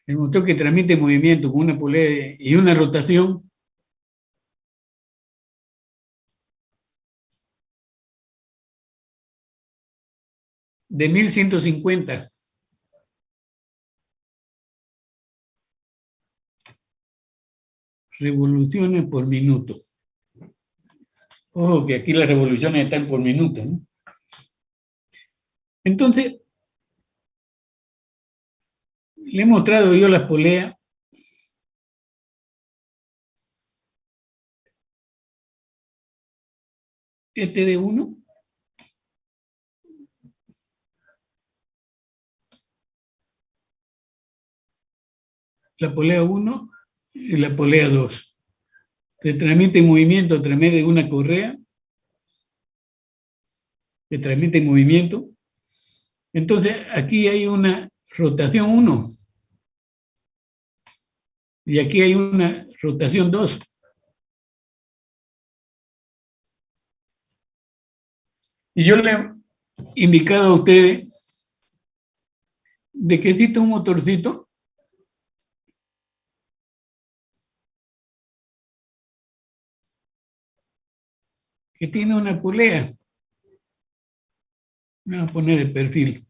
el motor que transmite movimiento con una polea y una rotación de 1150 revoluciones por minuto. Ojo que aquí las revoluciones están por minuto, ¿no? Entonces, le he mostrado yo las poleas. Este de 1. La polea 1 y la polea 2. Se transmite movimiento a través de una correa. Se transmite movimiento. Entonces, aquí hay una rotación 1. Y aquí hay una rotación 2. Y yo le he indicado a ustedes de que existe un motorcito que tiene una polea. Me voy a poner de perfil.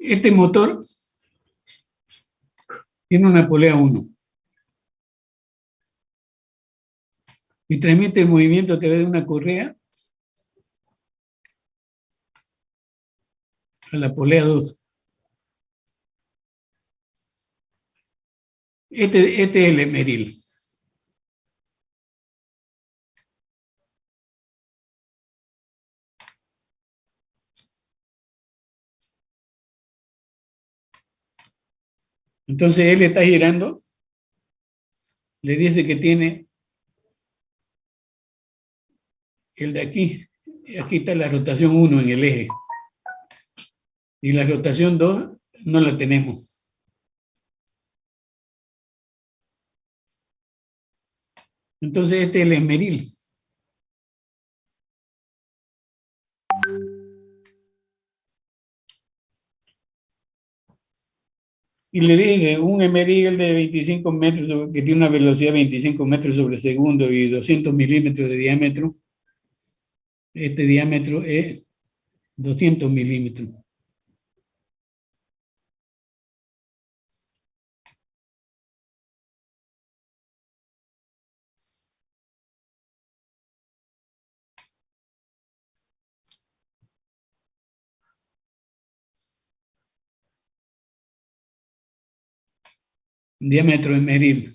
Este motor tiene una polea 1 y transmite el movimiento a través de una correa a la polea 2. Este es el emeril. Entonces él está girando, le dice que tiene el de aquí. Aquí está la rotación 1 en el eje. Y la rotación 2 no la tenemos. Entonces este es el esmeril. Y le dije, un esmeril de 25 metros, que tiene una velocidad de 25 metros sobre segundo y 200 milímetros de diámetro. Este diámetro es 200 milímetros. Diámetro esmeril.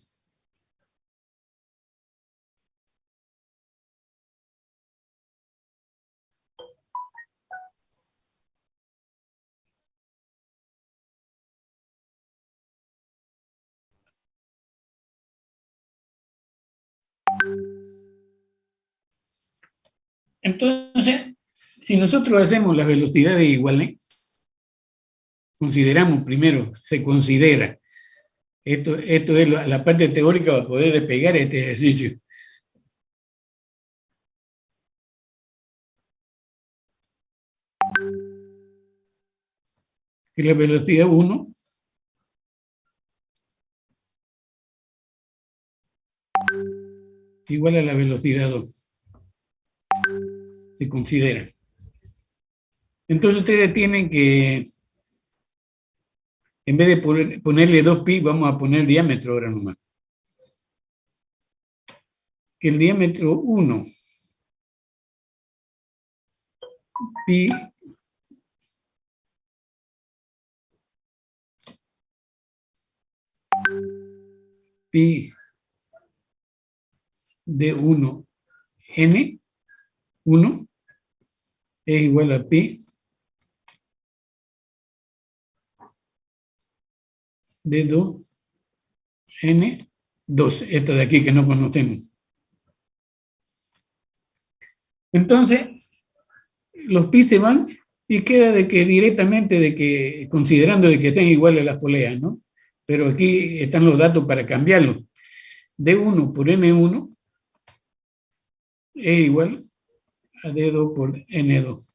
Entonces, si nosotros hacemos las velocidades iguales, consideramos primero, se considera, esto es la parte teórica para poder despegar este ejercicio. Que la velocidad 1 igual a la velocidad 2. Se considera. Entonces ustedes tienen que, en vez de ponerle 2pi, vamos a poner diámetro ahora nomás. Que el diámetro 1 pi de 1 n 1 es igual a pi de 2 n 2, esta de aquí que no conocemos. Entonces, los pi se van y queda de que directamente, de que considerando de que estén iguales las poleas, ¿no? Pero aquí están los datos para cambiarlo. D1 por N1 es igual a D2 por N2.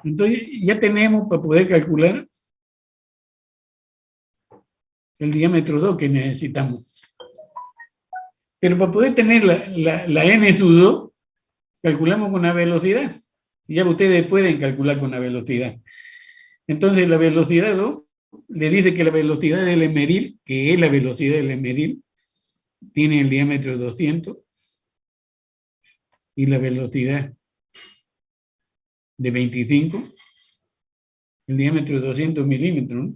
Entonces, ya tenemos para poder calcular el diámetro 2 que necesitamos. Pero para poder tener la N sub 2, calculamos con la velocidad. Ya ustedes pueden calcular con la velocidad. Entonces, la velocidad 2 le dice que la velocidad del emeril, que es la velocidad del emeril, tiene el diámetro 200 y la velocidad de 25, el diámetro de 200 milímetros, ¿no?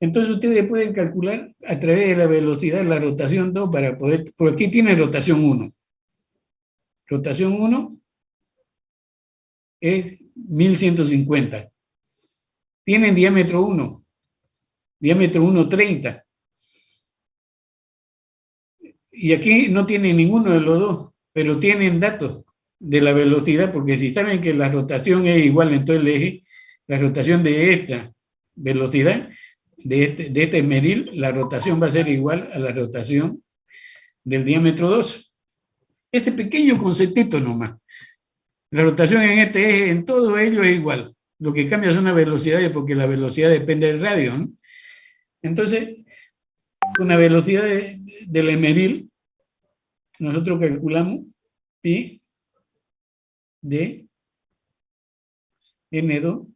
Entonces ustedes pueden calcular a través de la velocidad la rotación 2 para poder, por aquí tiene rotación 1. Rotación 1 es 1150. Tienen diámetro 1, diámetro 1,30. Y aquí no tienen ninguno de los dos, pero tienen datos de la velocidad, porque si saben que la rotación es igual en todo el eje, la rotación de esta velocidad, de este emeril, la rotación va a ser igual a la rotación del diámetro 2. Este pequeño conceptito nomás. La rotación en este eje, en todo ello es igual. Lo que cambia son las velocidades, porque la velocidad depende del radio, ¿no? Entonces, con la velocidad del emeril, nosotros calculamos pi de N2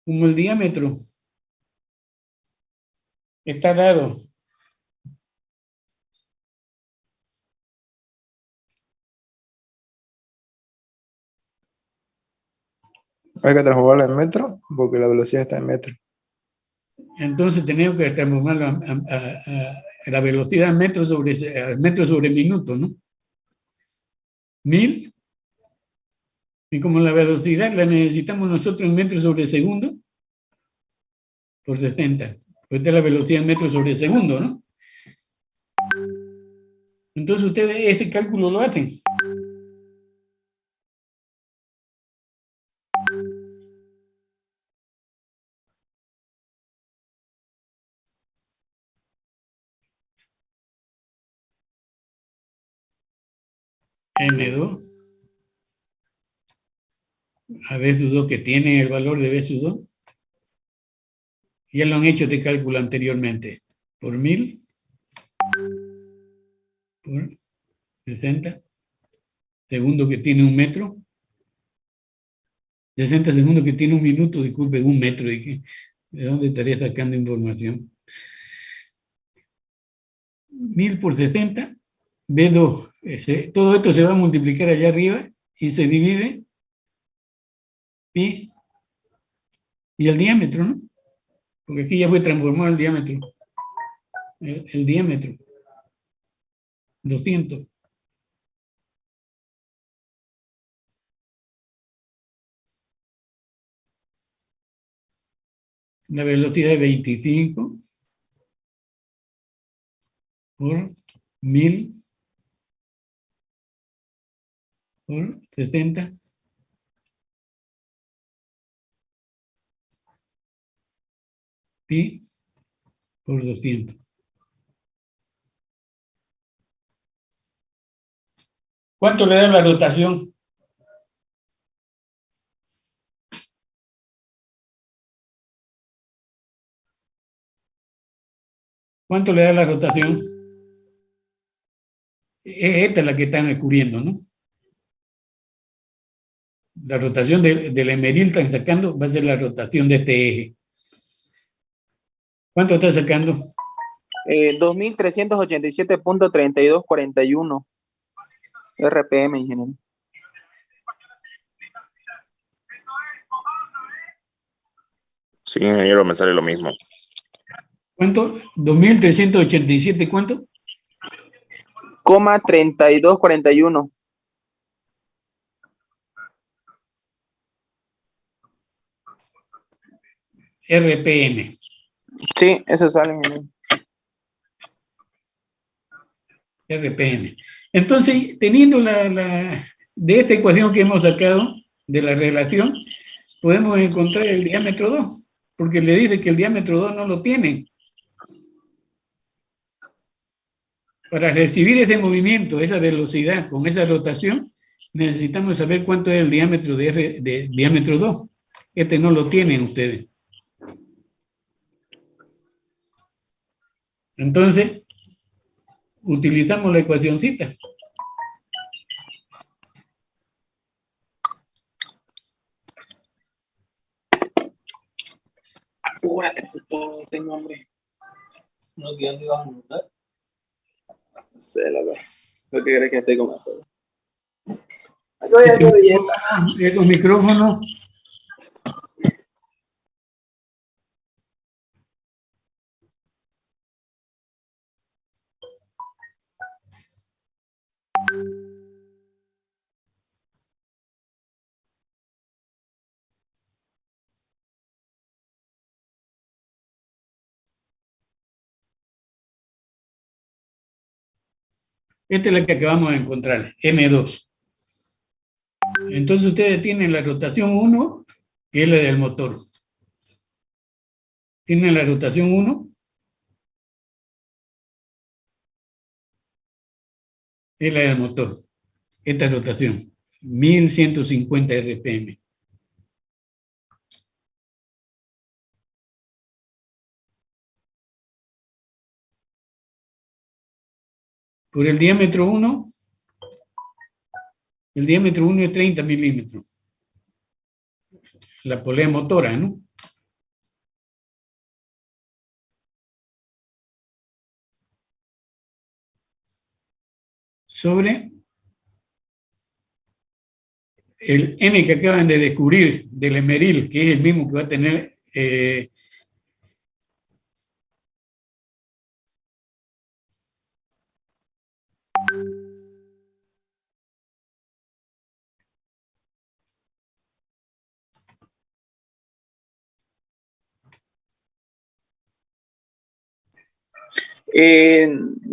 como el diámetro está dado. Hay que transformarla en metro porque la velocidad está en metro. Entonces tenemos que transformarlo a la velocidad metro sobre minuto, ¿no? 1000. Y como la velocidad la necesitamos nosotros en metros sobre segundo, por 60. Pues esta es la velocidad en metros sobre segundo, ¿no? Entonces ustedes ese cálculo lo hacen. N2 a B sub 2 que tiene el valor de B sub 2. Ya lo han hecho este cálculo anteriormente. Por 1000 por 60 segundos que tiene un metro. 60 segundos que tiene un minuto, disculpe, un metro. ¿De dónde estaría sacando información? 1000 por 60, B2. Todo esto se va a multiplicar allá arriba y se divide pi y el diámetro, ¿no? Porque aquí ya fue transformado el diámetro. El diámetro. 200. La velocidad es 25 por 1000 por 60 pi por 200. ¿Cuánto le da la rotación? ¿Cuánto le da la rotación? Esta es la que están descubriendo, ¿no? La rotación del emeril están sacando va a ser la rotación de este eje. ¿Cuánto está sacando? 2387.3241 RPM, ingeniero. Sí, ingeniero, me sale lo mismo. ¿Cuánto? 2387, ¿cuánto? 3241. RPM. Sí, eso sale, ingeniero. RPM. Entonces, teniendo de esta ecuación que hemos sacado, de la relación, podemos encontrar el diámetro 2. porque le dice que el diámetro 2 no lo tiene. Para recibir ese movimiento, esa velocidad, con esa rotación, necesitamos saber cuánto es el diámetro de diámetro 2. Este no lo tienen ustedes. Entonces, utilizamos la ecuacióncita. Apúrate, puto, tengo hambre. No, que dónde ibas a anotar. No sé, la verdad. ¿No te crees que esté como todo? Aquí voy a hacer dieta. Esos micrófonos. Esta es la que acabamos de encontrar, M2. Entonces ustedes tienen la rotación 1, que es la del motor. Tienen la rotación 1, es la del motor. Esta rotación, 1150 RPM. Por el diámetro 1 es 30 milímetros. La polea motora, ¿no? Sobre el M que acaban de descubrir del emeril, que es el mismo que va a tener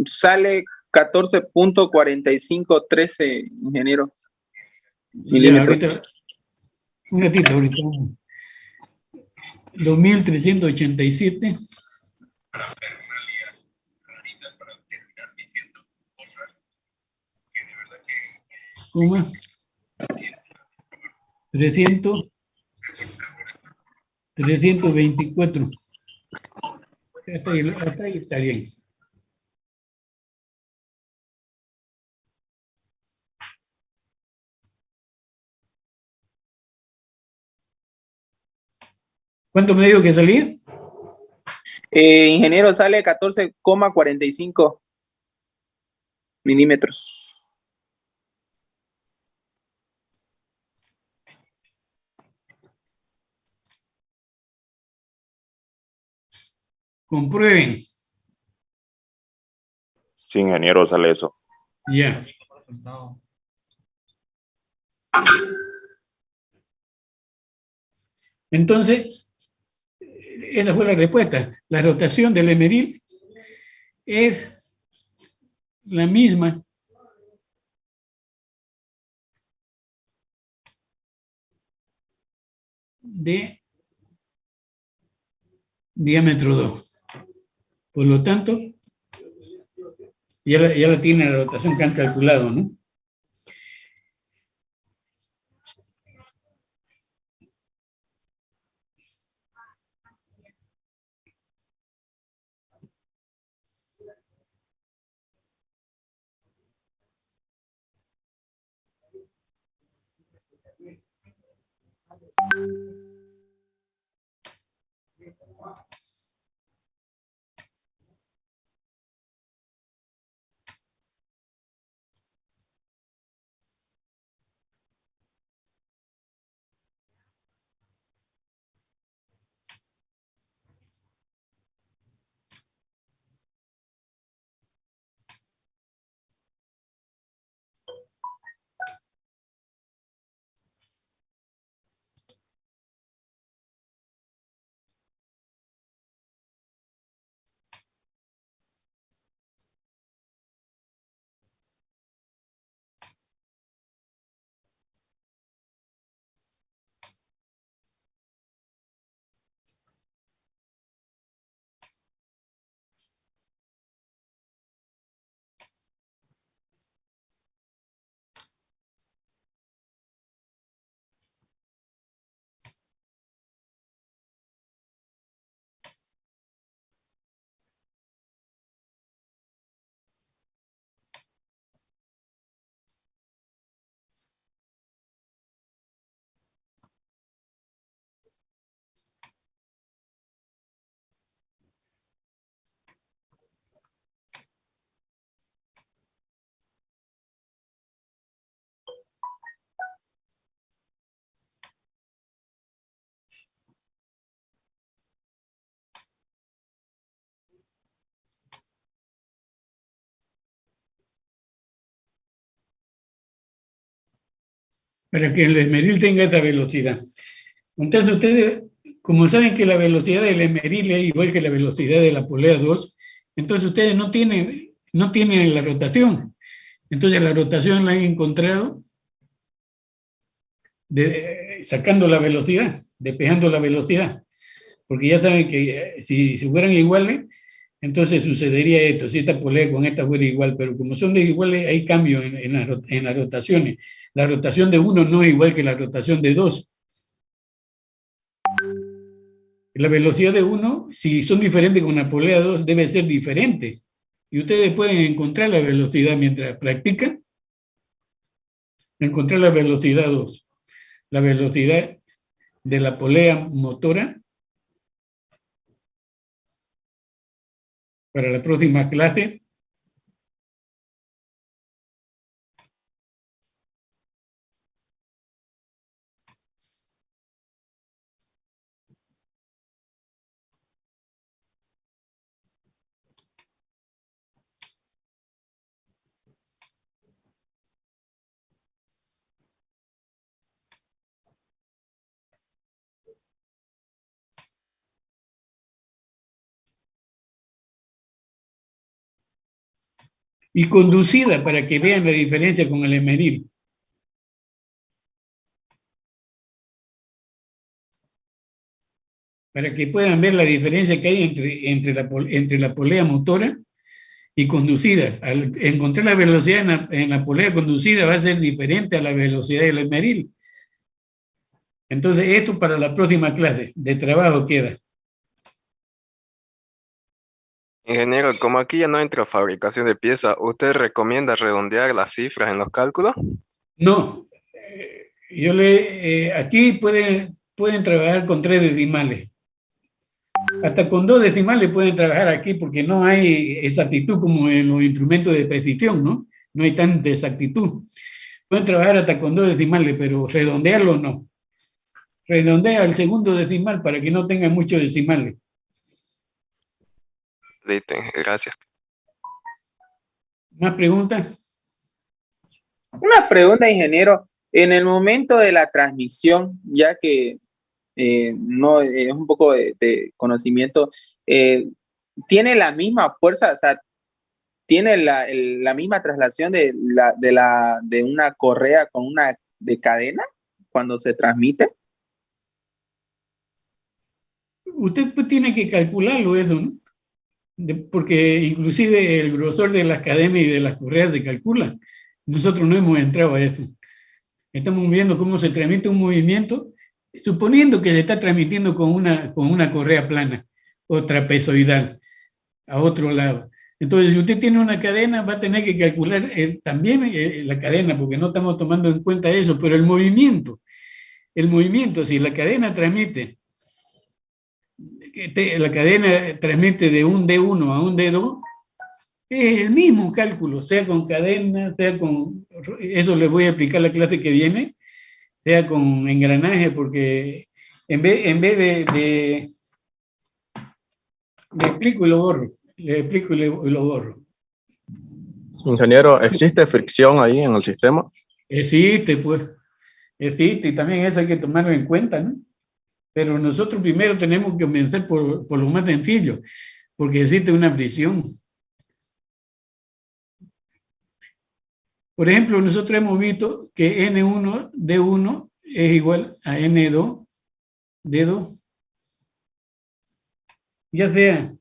Sale 14.4513, ingeniero. Ya, ahorita, un ratito, ahorita. 2387. Coma 324. Hasta ahí está bien. ¿Cuánto me dijo que salía? Ingeniero, sale 14,45 milímetros. Comprueben. Sí, ingeniero, sale eso. Ya. Entonces, esa fue la respuesta. La rotación del emeril es la misma de diámetro 2. Por lo tanto, ya la tiene la rotación que han calculado, ¿no? para que el esmeril tenga esta velocidad. Entonces ustedes, como saben que la velocidad del esmeril es igual que la velocidad de la polea 2, entonces ustedes no tienen la rotación. Entonces la rotación la han encontrado sacando la velocidad, despejando la velocidad. Porque ya saben que si fueran iguales, entonces sucedería esto, si esta polea con esta fuera igual, pero como son desiguales hay cambio en las rotaciones. La rotación de uno no es igual que la rotación de dos. La velocidad de uno, si son diferentes con la polea 2, debe ser diferente. Y ustedes pueden encontrar la velocidad mientras practican. Encontrar la velocidad 2. La velocidad de la polea motora para la próxima clase. Y conducida para que vean la diferencia con el esmeril. Para que puedan ver la diferencia que hay entre la polea motora y conducida. Al encontrar la velocidad en la polea conducida va a ser diferente a la velocidad del esmeril. Entonces, esto para la próxima clase de trabajo queda. Ingeniero, como aquí ya no entra fabricación de piezas, ¿usted recomienda redondear las cifras en los cálculos? No. Aquí pueden trabajar con 3 decimales. Hasta con 2 decimales pueden trabajar aquí porque no hay exactitud como en los instrumentos de precisión, ¿no? No hay tanta exactitud. Pueden trabajar hasta con 2 decimales, pero redondearlo no. Redondea el segundo decimal para que no tenga muchos decimales. Listo, gracias. ¿Más preguntas? Una pregunta, ingeniero. En el momento de la transmisión, ya que no es un poco de conocimiento, ¿tiene la misma fuerza? O sea, ¿tiene la misma traslación de una correa con una de cadena cuando se transmite? Usted pues tiene que calcularlo eso, ¿no? Porque inclusive el grosor de las cadenas y de las correas se calcula. Nosotros no hemos entrado a eso. Estamos viendo cómo se transmite un movimiento, suponiendo que se está transmitiendo con una correa plana o trapezoidal a otro lado. Entonces, si usted tiene una cadena, va a tener que calcular también la cadena, porque no estamos tomando en cuenta eso, pero el movimiento, si la cadena transmite de un D1 a un D2, es el mismo cálculo, sea con cadena, sea con... Eso les voy a explicar la clase que viene, sea con engranaje, porque en vez de le explico y lo borro, le explico y lo borro. Ingeniero, ¿existe fricción ahí en el sistema? Existe, pues, existe, y también eso hay que tomarlo en cuenta, ¿no? Pero nosotros primero tenemos que comenzar por lo más sencillo, porque existe una fricción. Por ejemplo, nosotros hemos visto que N1, D1 es igual a N2, D2, ya sea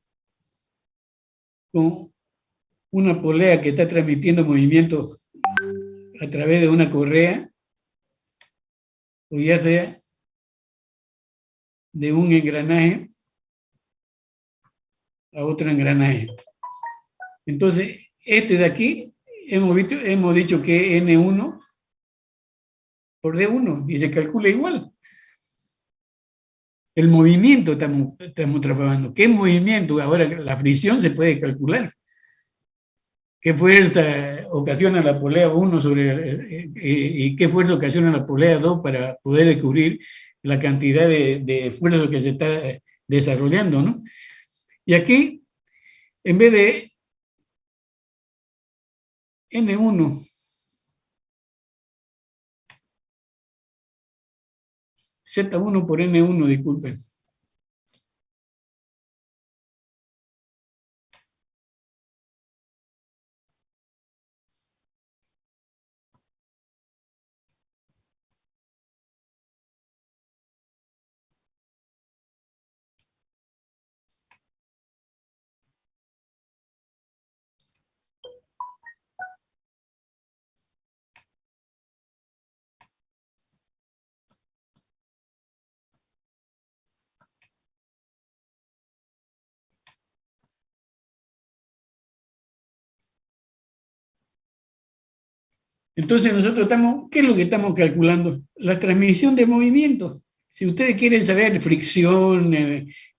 con una polea que está transmitiendo movimientos a través de una correa, o ya sea de un engranaje a otro engranaje. Entonces, este de aquí, hemos dicho que es N1 por D1 y se calcula igual. El movimiento estamos trabajando. ¿Qué movimiento? Ahora la fricción se puede calcular. ¿Qué fuerza ocasiona la polea 1 y qué fuerza ocasiona la polea 2 para poder descubrir la cantidad de esfuerzo que se está desarrollando, ¿no? Y aquí, en vez de N1 Z1 por N1, disculpen. Entonces nosotros estamos, ¿qué es lo que estamos calculando? La transmisión de movimiento. Si ustedes quieren saber fricción,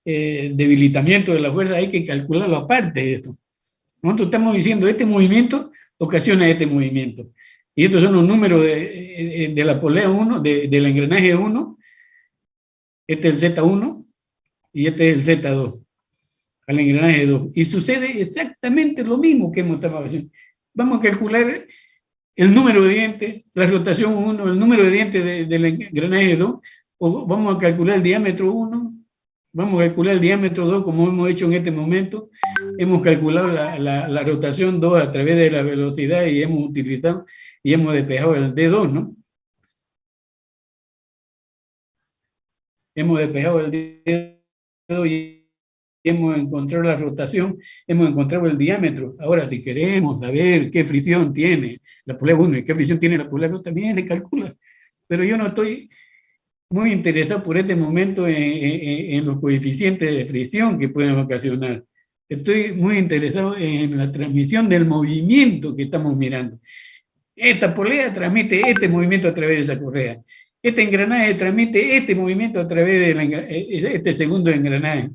debilitamiento de la fuerza, hay que calcularlo aparte de esto. Nosotros estamos diciendo, este movimiento ocasiona este movimiento. Y estos son los números de la polea 1, del engranaje 1. Este es el Z1 y este es el Z2, al engranaje 2. Y sucede exactamente lo mismo que hemos estado haciendo. Vamos a calcular el número de dientes, la rotación 1, el número de dientes del engranaje 2, o vamos a calcular el diámetro 1, vamos a calcular el diámetro 2 como hemos hecho en este momento, hemos calculado la rotación 2 a través de la velocidad y hemos utilizado y hemos despejado el D2, ¿no? Hemos despejado el D2 y hemos encontrado la rotación, hemos encontrado el diámetro. Ahora, si queremos saber qué fricción tiene la polea 1 y qué fricción tiene la polea 2, también se calcula. Pero yo no estoy muy interesado por este momento en los coeficientes de fricción que pueden ocasionar. Estoy muy interesado en la transmisión del movimiento que estamos mirando. Esta polea transmite este movimiento a través de esa correa. Este engranaje transmite este movimiento a través de este segundo engranaje.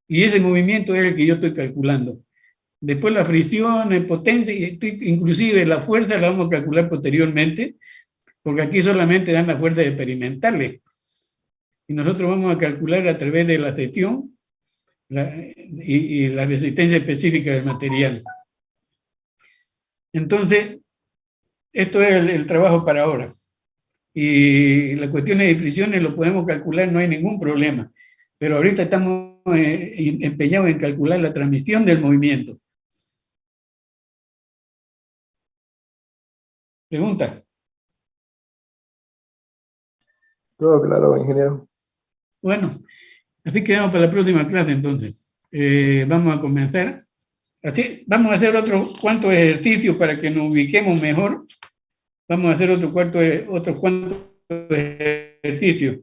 Y ese movimiento es el que yo estoy calculando. Después la fricción, la potencia, inclusive la fuerza la vamos a calcular posteriormente, porque aquí solamente dan las fuerzas experimentales. Y nosotros vamos a calcular a través de la sección y la resistencia específica del material. Entonces, esto es el trabajo para ahora. Y las cuestiones de fricciones lo podemos calcular, no hay ningún problema. Pero ahorita estamos empeñados en calcular la transmisión del movimiento. ¿Pregunta? Todo claro, ingeniero. Bueno, así quedamos para la próxima clase entonces. Vamos a comenzar. Así, vamos a hacer otro cuanto ejercicio para que nos ubiquemos mejor. Vamos a hacer otro cuanto ejercicio.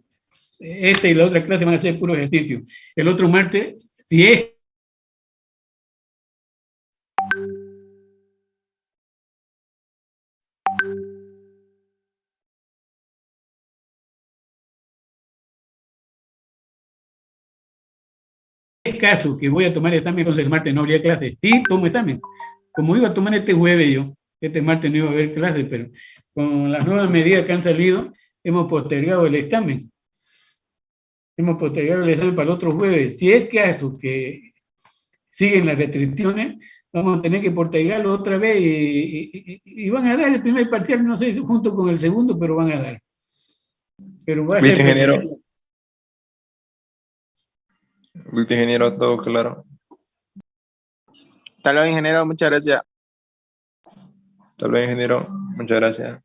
Esta y la otra clase van a ser puro ejercicio. El otro martes, si es caso que voy a tomar examen, entonces el martes no habría clase. Sí, tomo examen. Como iba a tomar este jueves yo, este martes no iba a haber clase, pero con las nuevas medidas que han salido, hemos postergado el examen. Hemos postergado el examen para el otro jueves. Si es caso que siguen las restricciones, vamos a tener que postergarlo otra vez y van a dar el primer parcial, no sé, junto con el segundo, pero van a dar. Pero va a ser... ingeniero. Ingeniero, todo claro. Hasta luego, ingeniero, muchas gracias. Hasta luego, ingeniero. Muchas gracias.